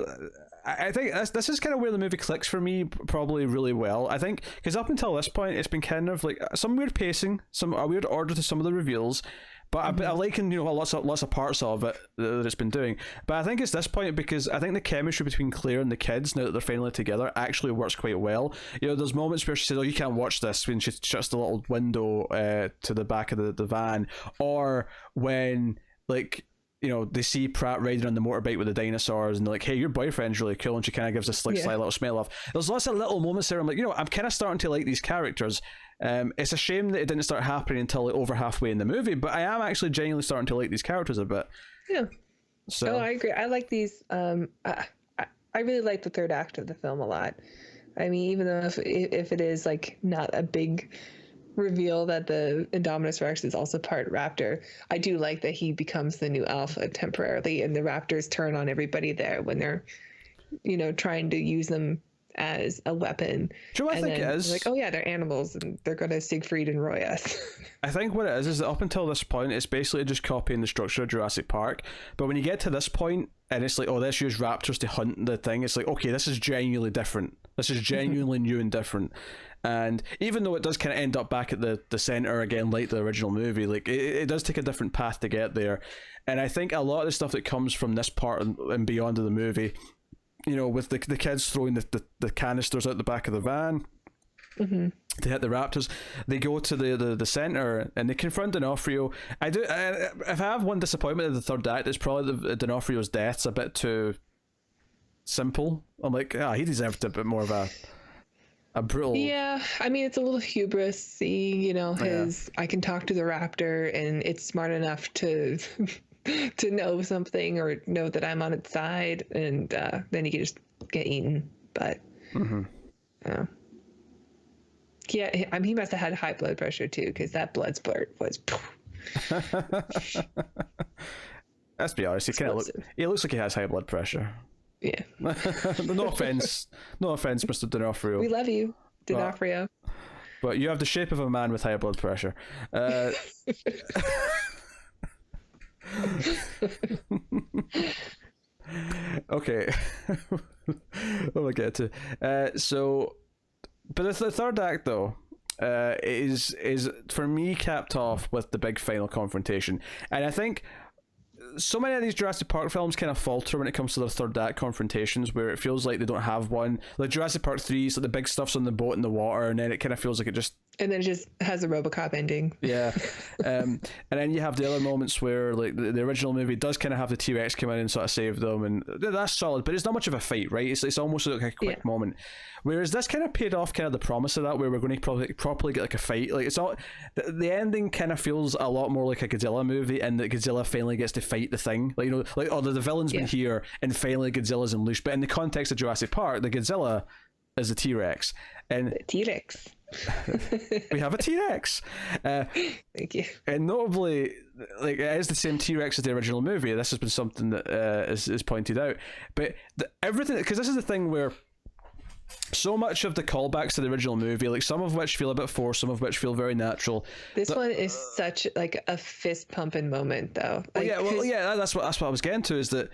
I think this is kind of where the movie clicks for me, probably really well. I think because up until this point, it's been kind of like some weird pacing, a weird order to some of the reveals. But I liken, lots of parts of it that it's been doing. But I think it's this point because I think the chemistry between Claire and the kids, now that they're finally together, actually works quite well. There's moments where she says, "Oh, you can't watch this," when she shuts the little window to the back of the van, or when they see Pratt riding on the motorbike with the dinosaurs, and they're like, "Hey, your boyfriend's really cool," and she kind of gives a slight little smile off. There's lots of little moments there. I'm like, I'm kind of starting to like these characters. It's a shame that it didn't start happening until over halfway in the movie, but I am actually genuinely starting to like these characters a bit. Yeah. So I agree. I like these. I really like the third act of the film a lot. I mean, even though if it is like not a big reveal that the Indominus Rex is also part raptor, I do like that he becomes the new alpha temporarily, and the raptors turn on everybody there when they're trying to use them as a weapon. Do you know what I And think then it is? like, oh yeah, they're animals and they're gonna Siegfried and Roy us. I think what it is that up until this point, it's basically just copying the structure of Jurassic Park. But when you get to this point, and it's like, oh, let's use raptors to hunt the thing, it's like, okay, this is genuinely different. This is genuinely new and different. And even though it does kind of end up back at the center again, like the original movie, like it does take a different path to get there. And I think a lot of the stuff that comes from this part and beyond of the movie, you know, with the kids throwing the canisters out the back of the van to hit the raptors, they go to the center and they confront D'Onofrio. If I have one disappointment in the third act, it's probably D'Onofrio's death's a bit too simple. I'm like, he deserved a bit more of a brutal. Yeah, I mean, it's a little hubris-y, you know, I can talk to the raptor and it's smart enough to to know something or know that I'm on its side, and then you can just get eaten. But yeah, I mean, he must have had high blood pressure too, because that blood spurt was. Let's be honest, he looks like he has high blood pressure. Yeah. No offense, Mr. D'Onofrio. We love you, D'Onofrio. But you have the shape of a man with high blood pressure. Okay. What do I get to? But the third act though is for me capped off with the big final confrontation, and I think so many of these Jurassic Park films kind of falter when it comes to their third act confrontations, where it feels like they don't have one. Like Jurassic Park 3, so the big stuff's on the boat in the water, and then it kind of feels like it just... And then it just has a RoboCop ending. Yeah. And then you have the other moments where like the original movie does kind of have the T-Rex come in and sort of save them, and that's solid, but it's not much of a fight, right? It's almost like a quick moment. Whereas this kind of paid off kind of the promise of that, where we're going to properly get like a fight. Like it's all... The ending kind of feels a lot more like a Godzilla movie, and that Godzilla finally gets to fight the thing. Like, you know, like, oh, the villain's been here, and finally Godzilla's unleashed. But in the context of Jurassic Park, the Godzilla is the T-Rex. And the T-Rex. We have a T-Rex. Thank you. And notably, like, it is the same T-Rex as the original movie. This has been something that is pointed out. But everything, because this is the thing where so much of the callbacks to the original movie, like some of which feel a bit forced, some of which feel very natural. This one is such like a fist pumping moment, though. Like, that's what I was getting to, is that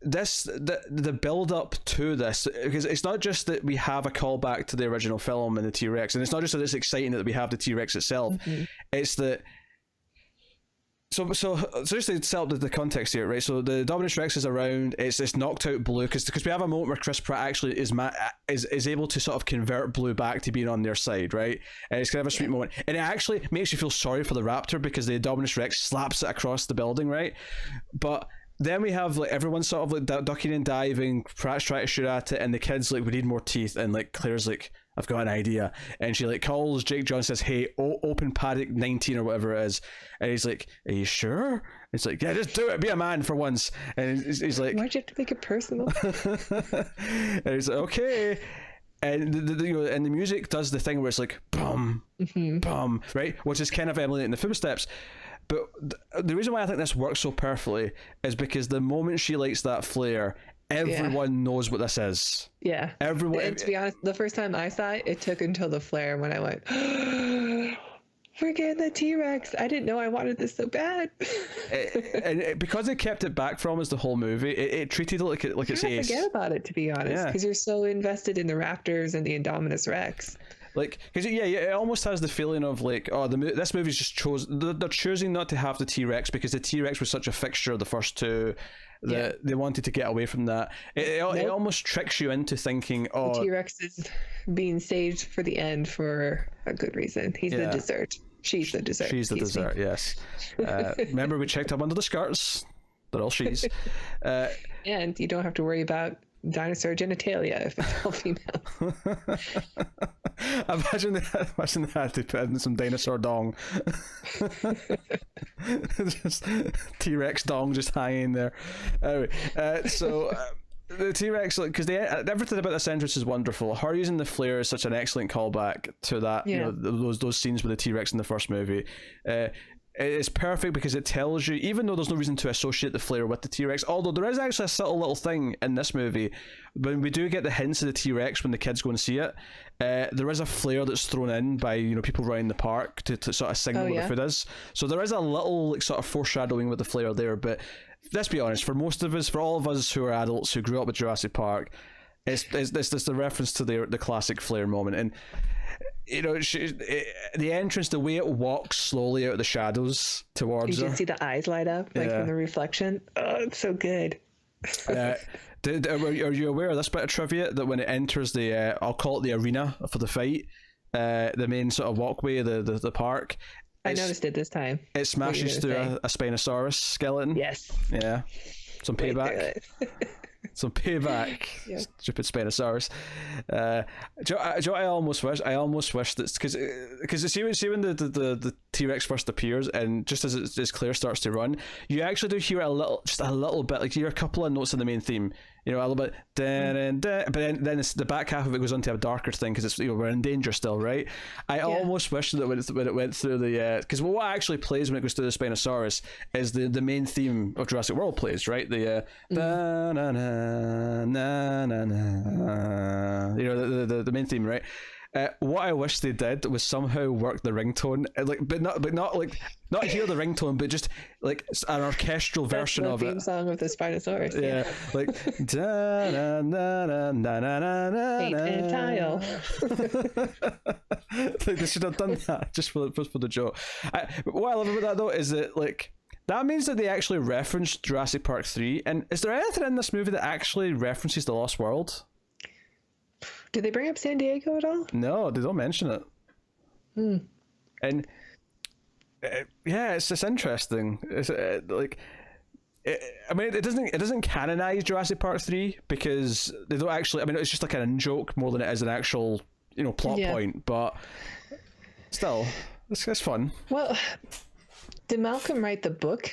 the build up to this, because it's not just that we have a callback to the original film and the T-Rex, and it's not just that it's exciting that we have the T-Rex itself. It's that so just to set up the context here, right? So the Dominus Rex is around. It's knocked out Blue because we have a moment where Chris Pratt actually is able to sort of convert Blue back to being on their side, right? And it's kind of a sweet moment, and it actually makes you feel sorry for the raptor because the Dominus Rex slaps it across the building, right? But then we have like everyone sort of like ducking and diving. Pratt's trying to shoot at it, and the kids like, we need more teeth, and like Claire's like, I've got an idea, and she like calls Jake John, says, hey, open paddock 19 or whatever it is, and he's like, are you sure? It's like, yeah, just do it, be a man for once. And he's like, why'd you have to make it personal? And he's like, okay. And and the music does the thing where it's like bum bum, right, which is kind of emulating the footsteps. But the reason why I think this works so perfectly is because the moment she lights that flare, everyone knows what this is. Yeah. Everyone. And to be honest, the first time I saw it, it took until the flare when I went, we're getting the T-Rex. I didn't know I wanted this so bad. And because they kept it back from us the whole movie, it treated it like it's ace. Forget about it, to be honest, because you're so invested in the raptors and the Indominus Rex. Like, because it almost has the feeling of like, oh, this movie's just they're choosing not to have the T-Rex because the T-Rex was such a fixture of the first two that they wanted to get away from that. It almost tricks you into thinking, oh, the T-Rex is being saved for the end for a good reason. He's the dessert. She's the dessert. She's the dessert. Yes. Remember, we checked up under the skirts. They're all she's. And you don't have to worry about dinosaur genitalia if it's all female. Imagine they had to put in some dinosaur dong. Just T-Rex dong just hanging there. Anyway, the T-Rex, like, because everything about this entrance is wonderful. Her using the flare is such an excellent callback to that. You know, those scenes with the T-Rex in the first movie. it's perfect because it tells you, even though there's no reason to associate the flare with the T-Rex, although there is actually a subtle little thing in this movie, when we do get the hints of the T-Rex when the kids go and see it, there is a flare that's thrown in by, you know, people around the park to sort of signal what the food is. So there is a little like sort of foreshadowing with the flare there, but let's be honest, for most of us, for all of us who are adults who grew up with Jurassic Park, it's the reference to the classic flare moment. And you know, the entrance, the way it walks slowly out of the shadows towards her. You can see the eyes light up, like from the reflection. Oh, it's so good. Are you aware of this bit of trivia, that when it enters the, I'll call it the arena for the fight, the main sort of walkway of the park, I noticed it this time. it smashes through a Spinosaurus skeleton. Yes. Yeah. Some payback. Some payback. Yeah. Stupid Spinosaurus. Do you know what I almost wish? I almost wish that, because see when the T-Rex first appears, and just as Claire starts to run, you actually do hear just a little bit, like you hear a couple of notes in the main theme, you know, a little bit, but then it's, the back half of it goes on to a darker thing, because it's, you know, we're in danger still, right? I almost wish that when it went through the, because what actually plays when it goes through the Spinosaurus is the main theme of Jurassic World plays, right? The na na na na na na, you know, the main theme, right? What I wish they did was somehow work the ringtone, but not hear the ringtone, but just like an orchestral version of it. The theme song of the Spinosaurus. Yeah, like da na na na na na na. Paint and tile. Like, they should have done that just for the joke. What I love about that though is that, like, that means that they actually referenced Jurassic Park 3. And is there anything in this movie that actually references The Lost World? Did they bring up San Diego at all? No, they don't mention it. And yeah, it's just interesting. It's like, I mean, it doesn't canonize Jurassic Park 3 because they don't actually. I mean, it's just like a joke more than it is an actual, you know, plot point. But still, it's fun. Well, did Malcolm write the book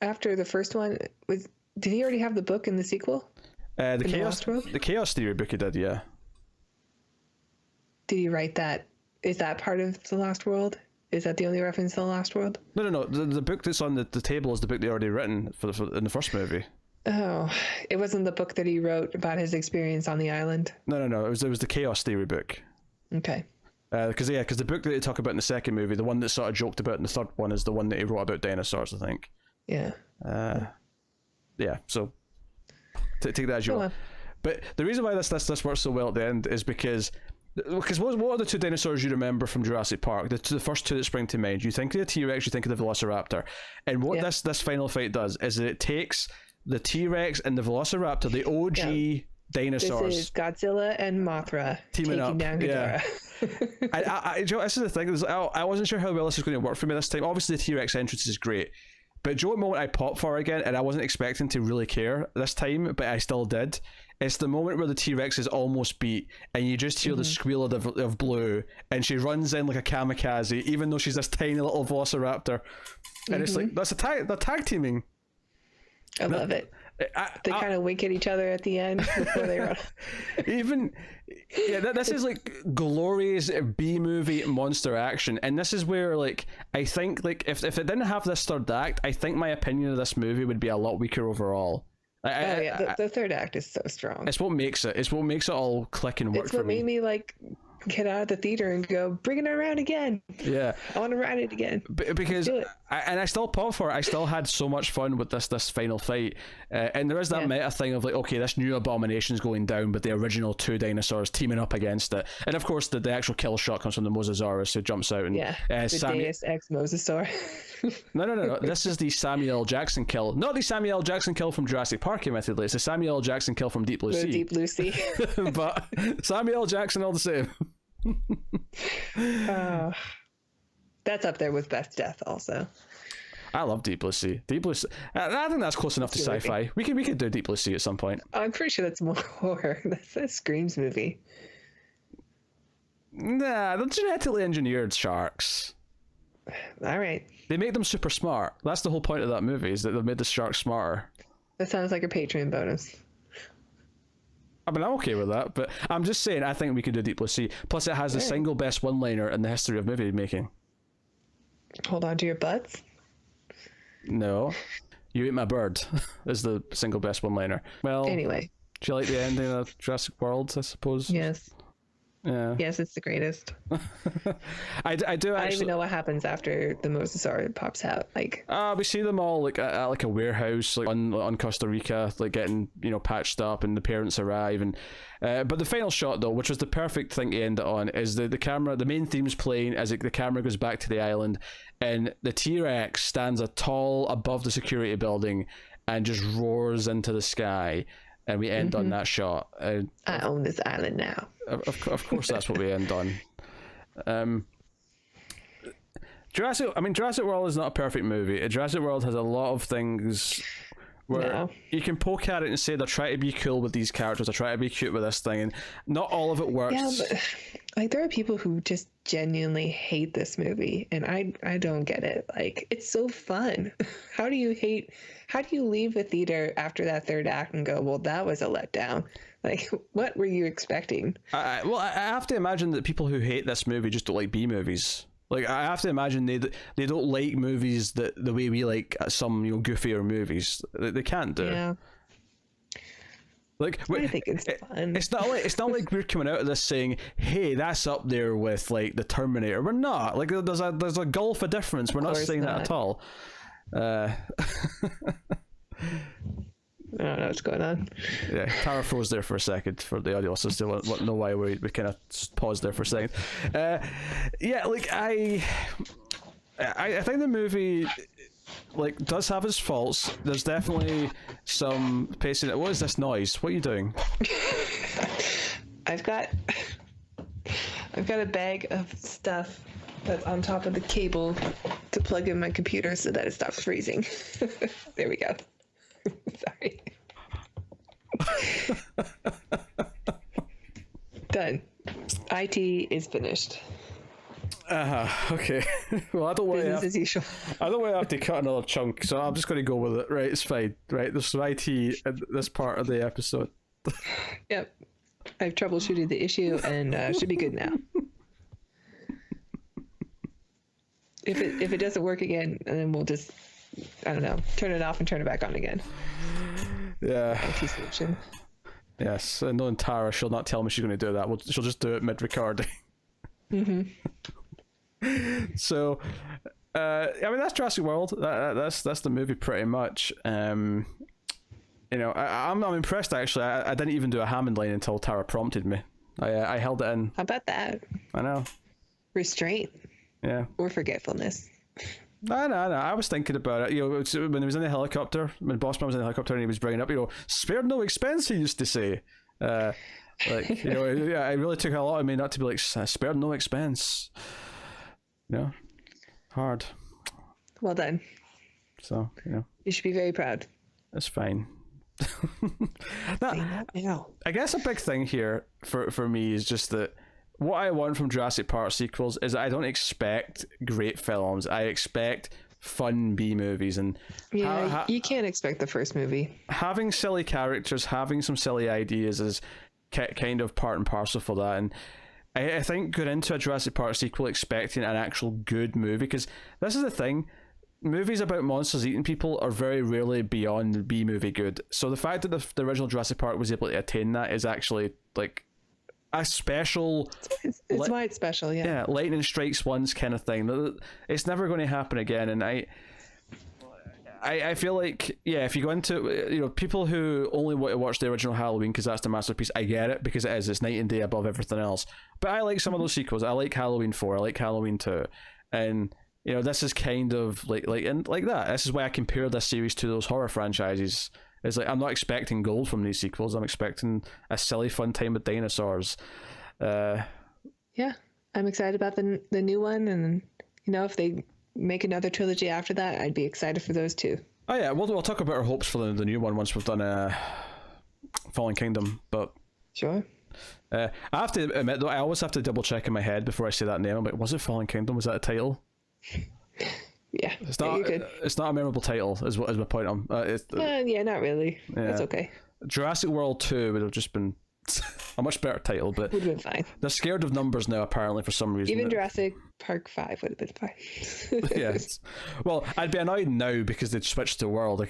after the first one? Did he already have the book in the sequel? The Chaos Theory book he did, yeah. Did he write that? Is that part of The Lost World? Is that the only reference to The Lost World? No. The book that's on the table is the book they already written for in the first movie. Oh, it wasn't the book that he wrote about his experience on the island? No. It was the Chaos Theory book. Okay. Because the book that they talk about in the second movie, the one that sort of joked about in the third one, is the one that he wrote about dinosaurs, I think. Yeah. Yeah, so take that as you will. But the reason why this works so well at the end is because what are the two dinosaurs you remember from Jurassic Park? The first two that spring to mind. You think of the T-Rex, you think of the Velociraptor. And what this final fight does is that it takes the T-Rex and the Velociraptor, the OG dinosaurs. This is Godzilla and Mothra teaming up. Down Ghidorah. Yeah. This is the thing. I wasn't sure how well this was going to work for me this time. Obviously, the T-Rex entrance is great. But Joe, the moment I popped for it again, and I wasn't expecting to really care this time, but I still did. It's the moment where the T-Rex is almost beat, and you just hear the squeal of Blue, and she runs in like a kamikaze, even though she's this tiny little Velociraptor. And it's like, they're tag teaming. I love it. They kind of wink at each other at the end before they run. This is like glorious B-movie monster action, and this is where, like, I think, like, if it didn't have this third act, I think my opinion of this movie would be a lot weaker overall. The third act is so strong. It's what makes it. It's what makes it all click and work for me. It's what made me like get out of the theater and go, bring it around again. Yeah, I want to ride it again. Because I still popped for it. I still had so much fun with this final fight, and there is that meta thing of like, okay, this new abomination's going down, but the original two dinosaurs teaming up against it, and of course the actual kill shot comes from the Mosasaurus who jumps out and the Deus Ex Mosasaur. No. This is the Samuel L. Jackson kill, not the Samuel L. Jackson kill from Jurassic Park. Admittedly, it's the Samuel L. Jackson kill from Deep Blue Sea. Deep Blue Sea. But Samuel L. Jackson all the same. That's up there with Best Death also. I love Deep Blue Sea. I think that's close enough to sci-fi. We could do Deep Blue Sea at some point. I'm pretty sure that's more horror. That's a Screams movie. Nah, they're genetically engineered sharks. All right. They make them super smart. That's the whole point of that movie, is that they've made the sharks smarter. That sounds like a Patreon bonus. I mean, I'm okay with that, but I'm just saying I think we could do Deep Blue Sea. Plus, it has the single best one-liner in the history of movie making. Hold on to your butts. No. You ate my bird is the single best one-liner. Well, Anyway, do you like the ending of Jurassic World, I suppose? yes. Yeah. Yes, it's the greatest. I do I don't actually. even know what happens after the mosasaur pops out. Like, We see them all like at like a warehouse, like on Costa Rica, like getting patched up, and the parents arrive, and but the final shot though, which was the perfect thing to end it on, is the camera. The main theme's playing as the camera goes back to the island, and the T-Rex stands a tall above the security building, and just roars into the sky, and we end on that shot. I own this island now. Of course, that's what we end on. Jurassic World is not a perfect movie. Jurassic World has a lot of things where you can poke at it and say they're trying to be cool with these characters, they're trying to be cute with this thing, and not all of it works. Yeah, but like there are people who just genuinely hate this movie, and I don't get it. Like, it's so fun. How do you leave the theater after that third act and go, well, that was a letdown? Like, what were you expecting? I have to imagine that people who hate this movie just don't like B movies. Like, I have to imagine they don't like movies the way we like some goofier movies. They can't do. Yeah. Like, I think it's fun. It's not like we're coming out of this saying, "Hey, that's up there with like the Terminator." We're not. Like, there's a gulf of difference. We're not saying that at all. I don't know what's going on. Yeah, Tara froze there for a second for the audio listeners to know why we kind of paused there for a second. Yeah, like I think the movie like does have its faults. There's definitely some pacing. What is this noise? What are you doing? I've got a bag of stuff that's on top of the cable to plug in my computer so that it stops freezing. There we go. Sorry. Done. IT is finished. Okay. Well, I don't want Business as usual. I don't want to have to cut another chunk, so I'm just going to go with it. Right, it's fine. Right, there's some IT in this part of the episode. Yep. I've troubleshooted the issue and should be good now. If it doesn't work again, then we'll just, I don't know, turn it off and turn it back on again. Yeah. IT solution. Yes, and knowing Tara, she'll not tell me she's going to do that. She'll just do it mid-recording. So, that's Jurassic World. That's the movie pretty much. I'm impressed actually. I didn't even do a Hammond line until Tara prompted me. I held it in. How about that? I know. Restraint. Yeah. Or forgetfulness. No. I was thinking about it. When he was in the helicopter, when Bossman was in the helicopter and he was bringing up, spared no expense, he used to say. I really took a lot of me not to be like, spared no expense. Hard. Well done. So, You should be very proud. That's fine. I guess a big thing here for me is just that what I want from Jurassic Park sequels is that I don't expect great films. I expect fun B movies, and you can't expect the first movie. Having silly characters, having some silly ideas is kind of part and parcel for that. And I think going into a Jurassic Park sequel expecting an actual good movie, because this is the thing, movies about monsters eating people are very rarely beyond B movie good. So the fact that the original Jurassic Park was able to attain that is actually like a special. It's why it's special, yeah. Yeah, lightning strikes once kind of thing. It's never going to happen again, and I feel like, if you go into, people who only want to watch the original Halloween because that's the masterpiece, I get it, because it's night and day above everything else. But I like some of those sequels. I like Halloween 4, I like Halloween 2, and this is kind of like that. This is why I compare this series to those horror franchises. It's like, I'm not expecting gold from these sequels. I'm expecting a silly fun time with dinosaurs. Yeah, I'm excited about the new one, and if they make another trilogy after that, I'd be excited for those too. Oh yeah, we'll talk about our hopes for the new one once we've done Fallen Kingdom. But sure. I have to admit though, I always have to double check in my head before I say that name. I'm like, was it Fallen Kingdom? Was that a title? Yeah, it's not. It's not a memorable title. Is my point. Yeah, not really. Yeah. That's okay. Jurassic World 2 would have just been A much better title, but Would have been fine. they're scared of numbers now, apparently, for some reason. Even Jurassic Park 5 would have been fine. Yes. Well, I'd be annoyed now because they'd switched to world.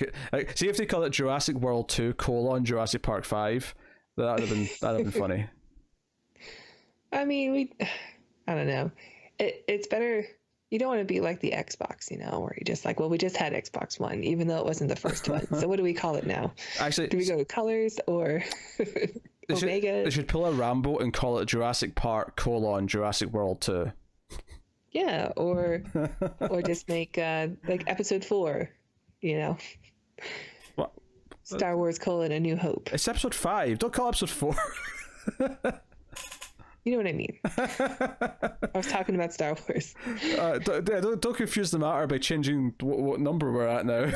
See if they call it Jurassic World 2 : Jurassic Park 5. That'd have been funny. I mean, I don't know. It's better. You don't want to be like the Xbox, where you just like, well, we just had Xbox One, even though it wasn't the first one. So what do we call it now? Actually, do we go with colors or Omega? They should pull a Rambo and call it Jurassic Park : Jurassic World 2. Yeah, or just make like episode 4, What? Star Wars: A New Hope. It's episode 5. Don't call it episode 4. You know what I mean. I was talking about Star Wars. Don't confuse the matter by changing what number we're at now.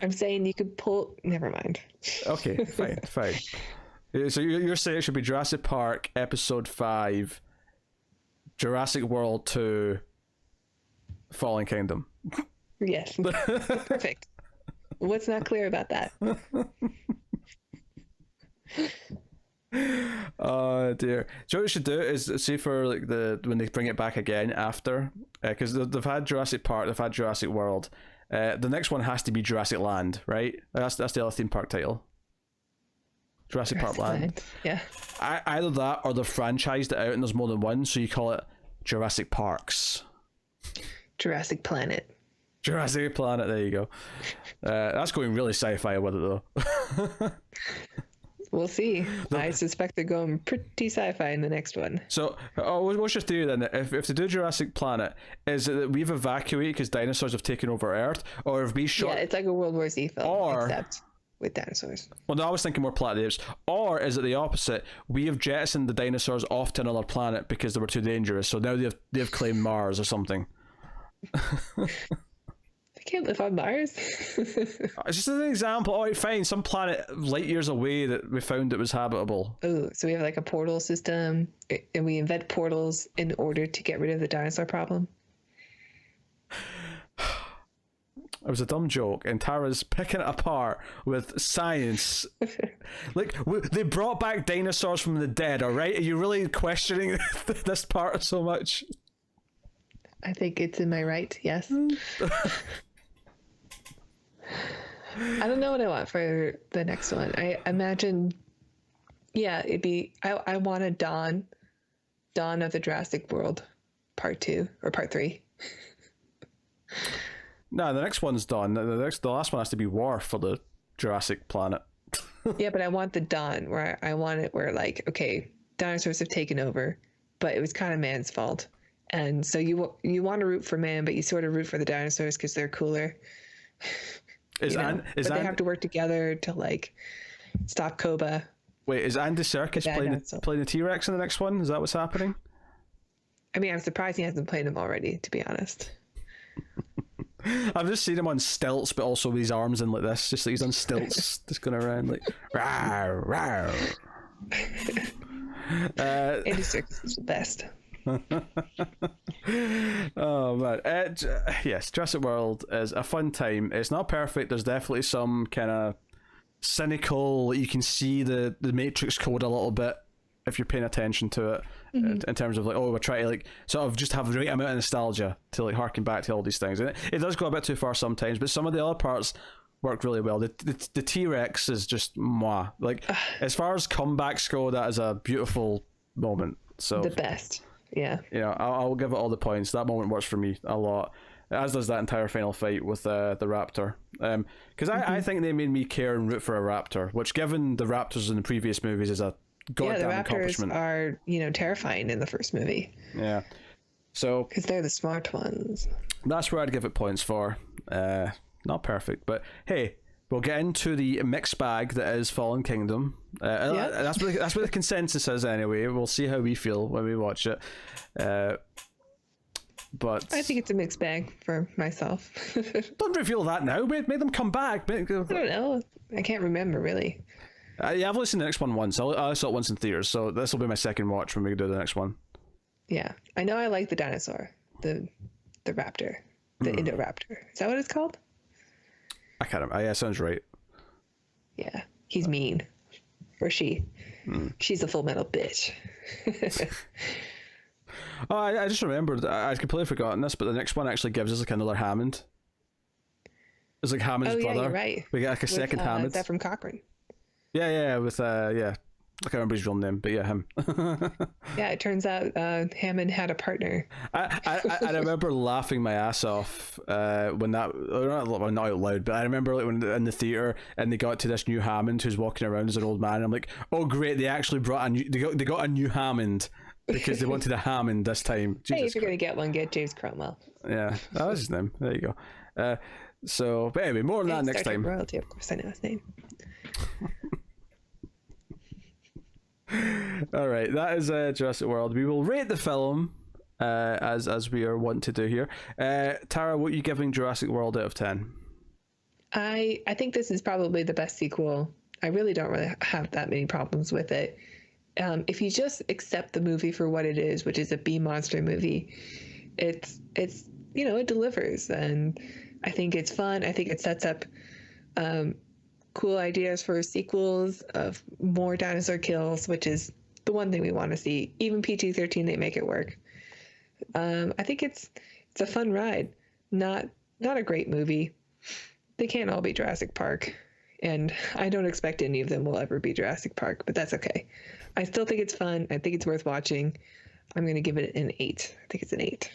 I'm saying you could pull. Never mind. Okay, fine. So you're saying it should be Jurassic Park episode 5, Jurassic World 2, Fallen Kingdom. Yes. Perfect. What's not clear about that? Oh dear. So what we should do is see for like when they bring it back again after, because they've had Jurassic Park, they've had Jurassic World. The next one has to be Jurassic Land, right? That's the other theme park title. Jurassic Park Land. Yeah. Either that or they've franchised it out and there's more than one, so you call it Jurassic Parks. Jurassic Planet. Jurassic Planet. There you go. That's going really sci-fi with it though. We'll see. I suspect they're going pretty sci-fi in the next one. So, what's your theory then? If they do Jurassic Planet, is it that we've evacuated because dinosaurs have taken over Earth, or have we shot? Yeah, it's like a World War Z film, except with dinosaurs. Well, no, I was thinking more Planet of the Apes. Or is it the opposite? We have jettisoned the dinosaurs off to another planet because they were too dangerous. So now they've claimed Mars or something. They can't live on Mars. It's just an example. All right, fine. Some planet light years away that we found it was habitable. Oh, so we have like a portal system, and we invent portals in order to get rid of the dinosaur problem. It was a dumb joke, and Tara's picking it apart with science. Like, they brought back dinosaurs from the dead, all right? Are you really questioning this part so much? I think it's in my right, yes. I don't know what I want for the next one. I imagine, yeah, it'd be, I want a Dawn of the Jurassic World Part 2 or Part 3. No, the next one's done. The last one has to be War for the Jurassic Planet. Yeah, but I want the Dawn where I want it where like, okay, dinosaurs have taken over, but it was kind of man's fault. And so you want to root for man, but you sort of root for the dinosaurs because they're cooler. But they have to work together to like stop Koba. Wait, is Andy Serkis playing the T-Rex in the next one? Is that what's happening? I mean, I'm surprised he hasn't played him already, to be honest. I've just seen him on stilts, but also with his arms in like this, just like he's on stilts, just going around like rawr, rawr. Andy Serkis is the best. Oh man, yes, Jurassic World is a fun time. It's not perfect. There's definitely some kind of cynical. You can see the Matrix Code a little bit if you're paying attention to it, in terms of like, oh, we're trying to like sort of just have the right amount of nostalgia to like harken back to all these things, and it does go a bit too far sometimes. But some of the other parts work really well. The T-Rex is just mwah. Like as far as comebacks go, that is a beautiful moment. So the best. Yeah. I'll give it all the points. That moment works for me a lot, as does that entire final fight with the raptor. Because I think they made me care and root for a raptor, which, given the raptors in the previous movies, is a goddamn accomplishment. Yeah, the raptors are terrifying in the first movie. Yeah. So because they're the smart ones. That's where I'd give it points for. Not perfect, but hey. We'll get into the mixed bag that is Fallen Kingdom. That's what the consensus is anyway. We'll see how we feel when we watch it. But I think it's a mixed bag for myself. Don't reveal that now. Make them come back. I don't know. I can't remember really. Yeah, I've only seen the next one once. I saw it once in theaters, so this will be my second watch when we do the next one. Yeah, I know. I like the dinosaur, the raptor, the Indoraptor. Is that what it's called? I can't remember. Yeah, sounds right. Yeah, he's mean. or she. She's a full metal bitch. Oh, I just remembered. I'd completely forgotten this, but the next one actually gives us like another Hammond. It's like Hammond's brother. You're right. We get like a second Hammond. Is that from Cochrane? Yeah, with yeah. I can't remember his real name, but yeah, him. Yeah, it turns out Hammond had a partner. I remember laughing my ass off when that, not out loud, but I remember like when in the theater and they got to this new Hammond who's walking around as an old man. And I'm like, oh great, they actually brought a new, they got a new Hammond because they wanted a Hammond this time. Hey, if you're gonna get one, get James Cromwell. Yeah, that was his name. There you go. So, but anyway, more on that next time. Royalty, of course, I know his name. All right, that is Jurassic World. We will rate the film as we are wont to do here. Tara, what are you giving Jurassic World out of 10? I think this is probably the best sequel. I really don't have that many problems with it. If you just accept the movie for what it is, which is a B monster movie, it's it delivers, and I think it's fun. I think it sets up cool ideas for sequels of more dinosaur kills, which is the one thing we want to see. Even PG-13, they make it work. I think it's a fun ride. Not a great movie. They can't all be Jurassic Park, and I don't expect any of them will ever be Jurassic Park, but that's okay. I still think it's fun. I think it's worth watching. I'm going to give it an 8. I think it's an 8.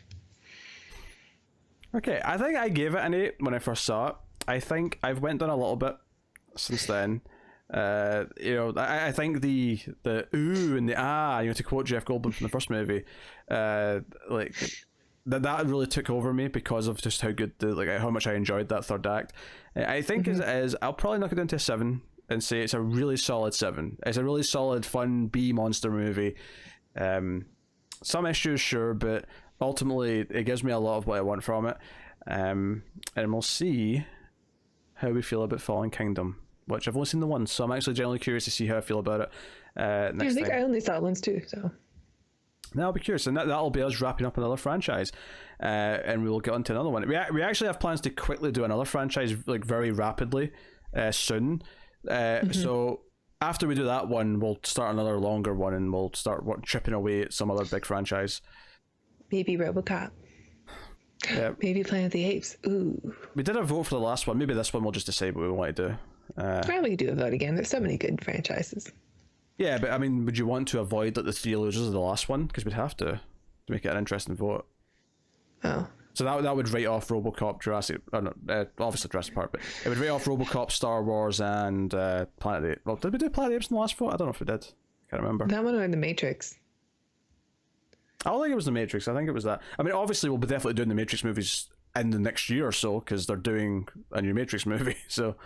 Okay, I think I gave it an 8 when I first saw it. I think I've went down a little bit since then. I think the ooh and the ah, to quote Jeff Goldblum from the first movie, like that really took over me because of just how good how much I enjoyed that third act. I think as it is, I'll probably knock it down to a 7 and say it's a really solid 7. It's a really solid, fun B monster movie. Some issues, sure, but ultimately it gives me a lot of what I want from it. And we'll see how we feel about Fallen Kingdom, which I've only seen the one, so I'm actually genuinely curious to see how I feel about it next time. I only saw it once too, so. Now I'll be curious, and that'll be us wrapping up another franchise, and we will get on to another one. We actually have plans to quickly do another franchise, like very rapidly, soon. So after we do that one, we'll start another longer one, and we'll start chipping away at some other big franchise. Maybe RoboCop. Yeah. Maybe Planet of the Apes. Ooh. We did a vote for the last one. Maybe this one we'll just decide what we want to do. Probably do a vote again. There's so many good franchises. Yeah, but I mean, would you want to avoid the 3 losers of the last one? Because we'd have to make it an interesting vote. Oh. So that would write off RoboCop, Jurassic, obviously Jurassic Park, but it would write off RoboCop, Star Wars, and Planet of the Apes. Well, did we do Planet of the Apes in the last vote? I don't know if we did. I can't remember. That one or The Matrix? I don't think it was The Matrix. I think it was that. I mean, obviously we'll be definitely doing the Matrix movies in the next year or so because they're doing a new Matrix movie. So.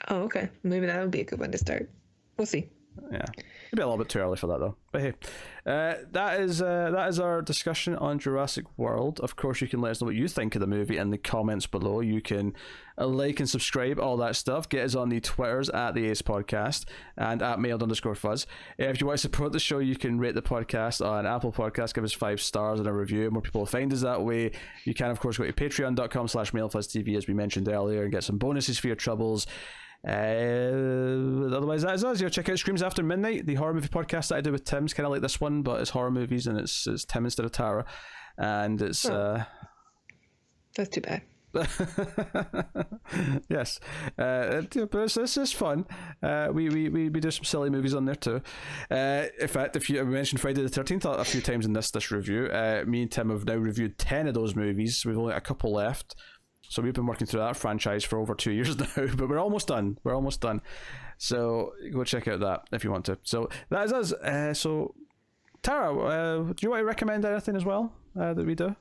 Oh, okay. Maybe that would be a good one to start. We'll see. Yeah, maybe a little bit too early for that though. But hey, that is our discussion on Jurassic World. Of course, you can let us know what you think of the movie in the comments below. You can like and subscribe, all that stuff. Get us on the Twitters at the Ace Podcast and at mailed_fuzz. If you want to support the show, you can rate the podcast on Apple Podcasts, give us 5 stars and a review. More people will find us that way. You can, of course, go to patreon.com/mailfuzztv as we mentioned earlier and get some bonuses for your troubles. Otherwise, that is us. Check out Screams After Midnight, the horror movie podcast that I do with Tim. It's kind of like this one, but it's horror movies and it's Tim instead of Tara, and it's that's too bad. Yes, but it's just fun. We do some silly movies on there too. In fact, we mentioned Friday the 13th a few times in this review. Me and Tim have now reviewed 10 of those movies. We've only got a couple left. So we've been working through that franchise for over 2 years now, but we're almost done. So go check out that if you want to. So that is us. So Tara, do you want to recommend anything as well that we do?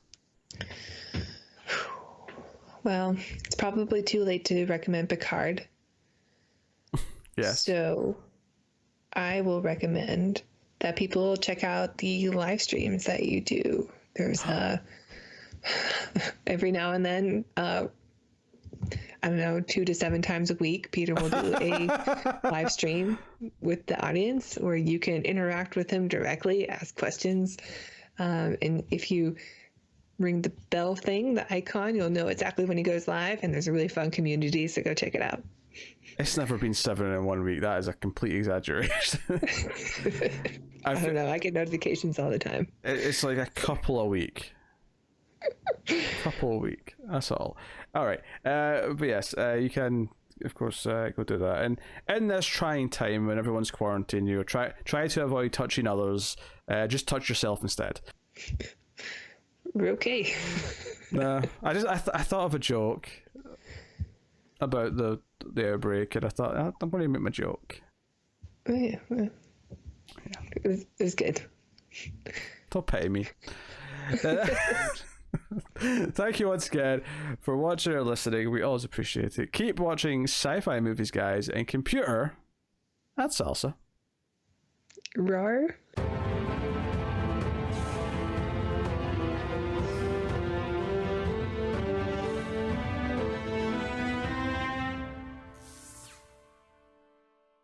Well, it's probably too late to recommend Picard. Yes. So I will recommend that people check out the live streams that you do. There's every now and then, I don't know, 2 to 7 times a week, Peter will do a live stream with the audience where you can interact with him directly, ask questions. And if you ring the bell thing, the icon, you'll know exactly when he goes live. And there's a really fun community, so go check it out. It's never been 7 in 1 week. That is a complete exaggeration. I don't know. I get notifications all the time. It's like a couple a week. That's all. All right. But yes, you can, of course, go do that. And in this trying time when everyone's quarantined, try to avoid touching others. Just touch yourself instead. We're okay. No, I thought of a joke about the outbreak, and I thought I'm going to make my joke. Oh, yeah. Well, Yeah. It was good. Don't pay me. Thank you once again for watching or listening. We always appreciate it. Keep watching sci-fi movies, guys, and computer. That's salsa. Rar.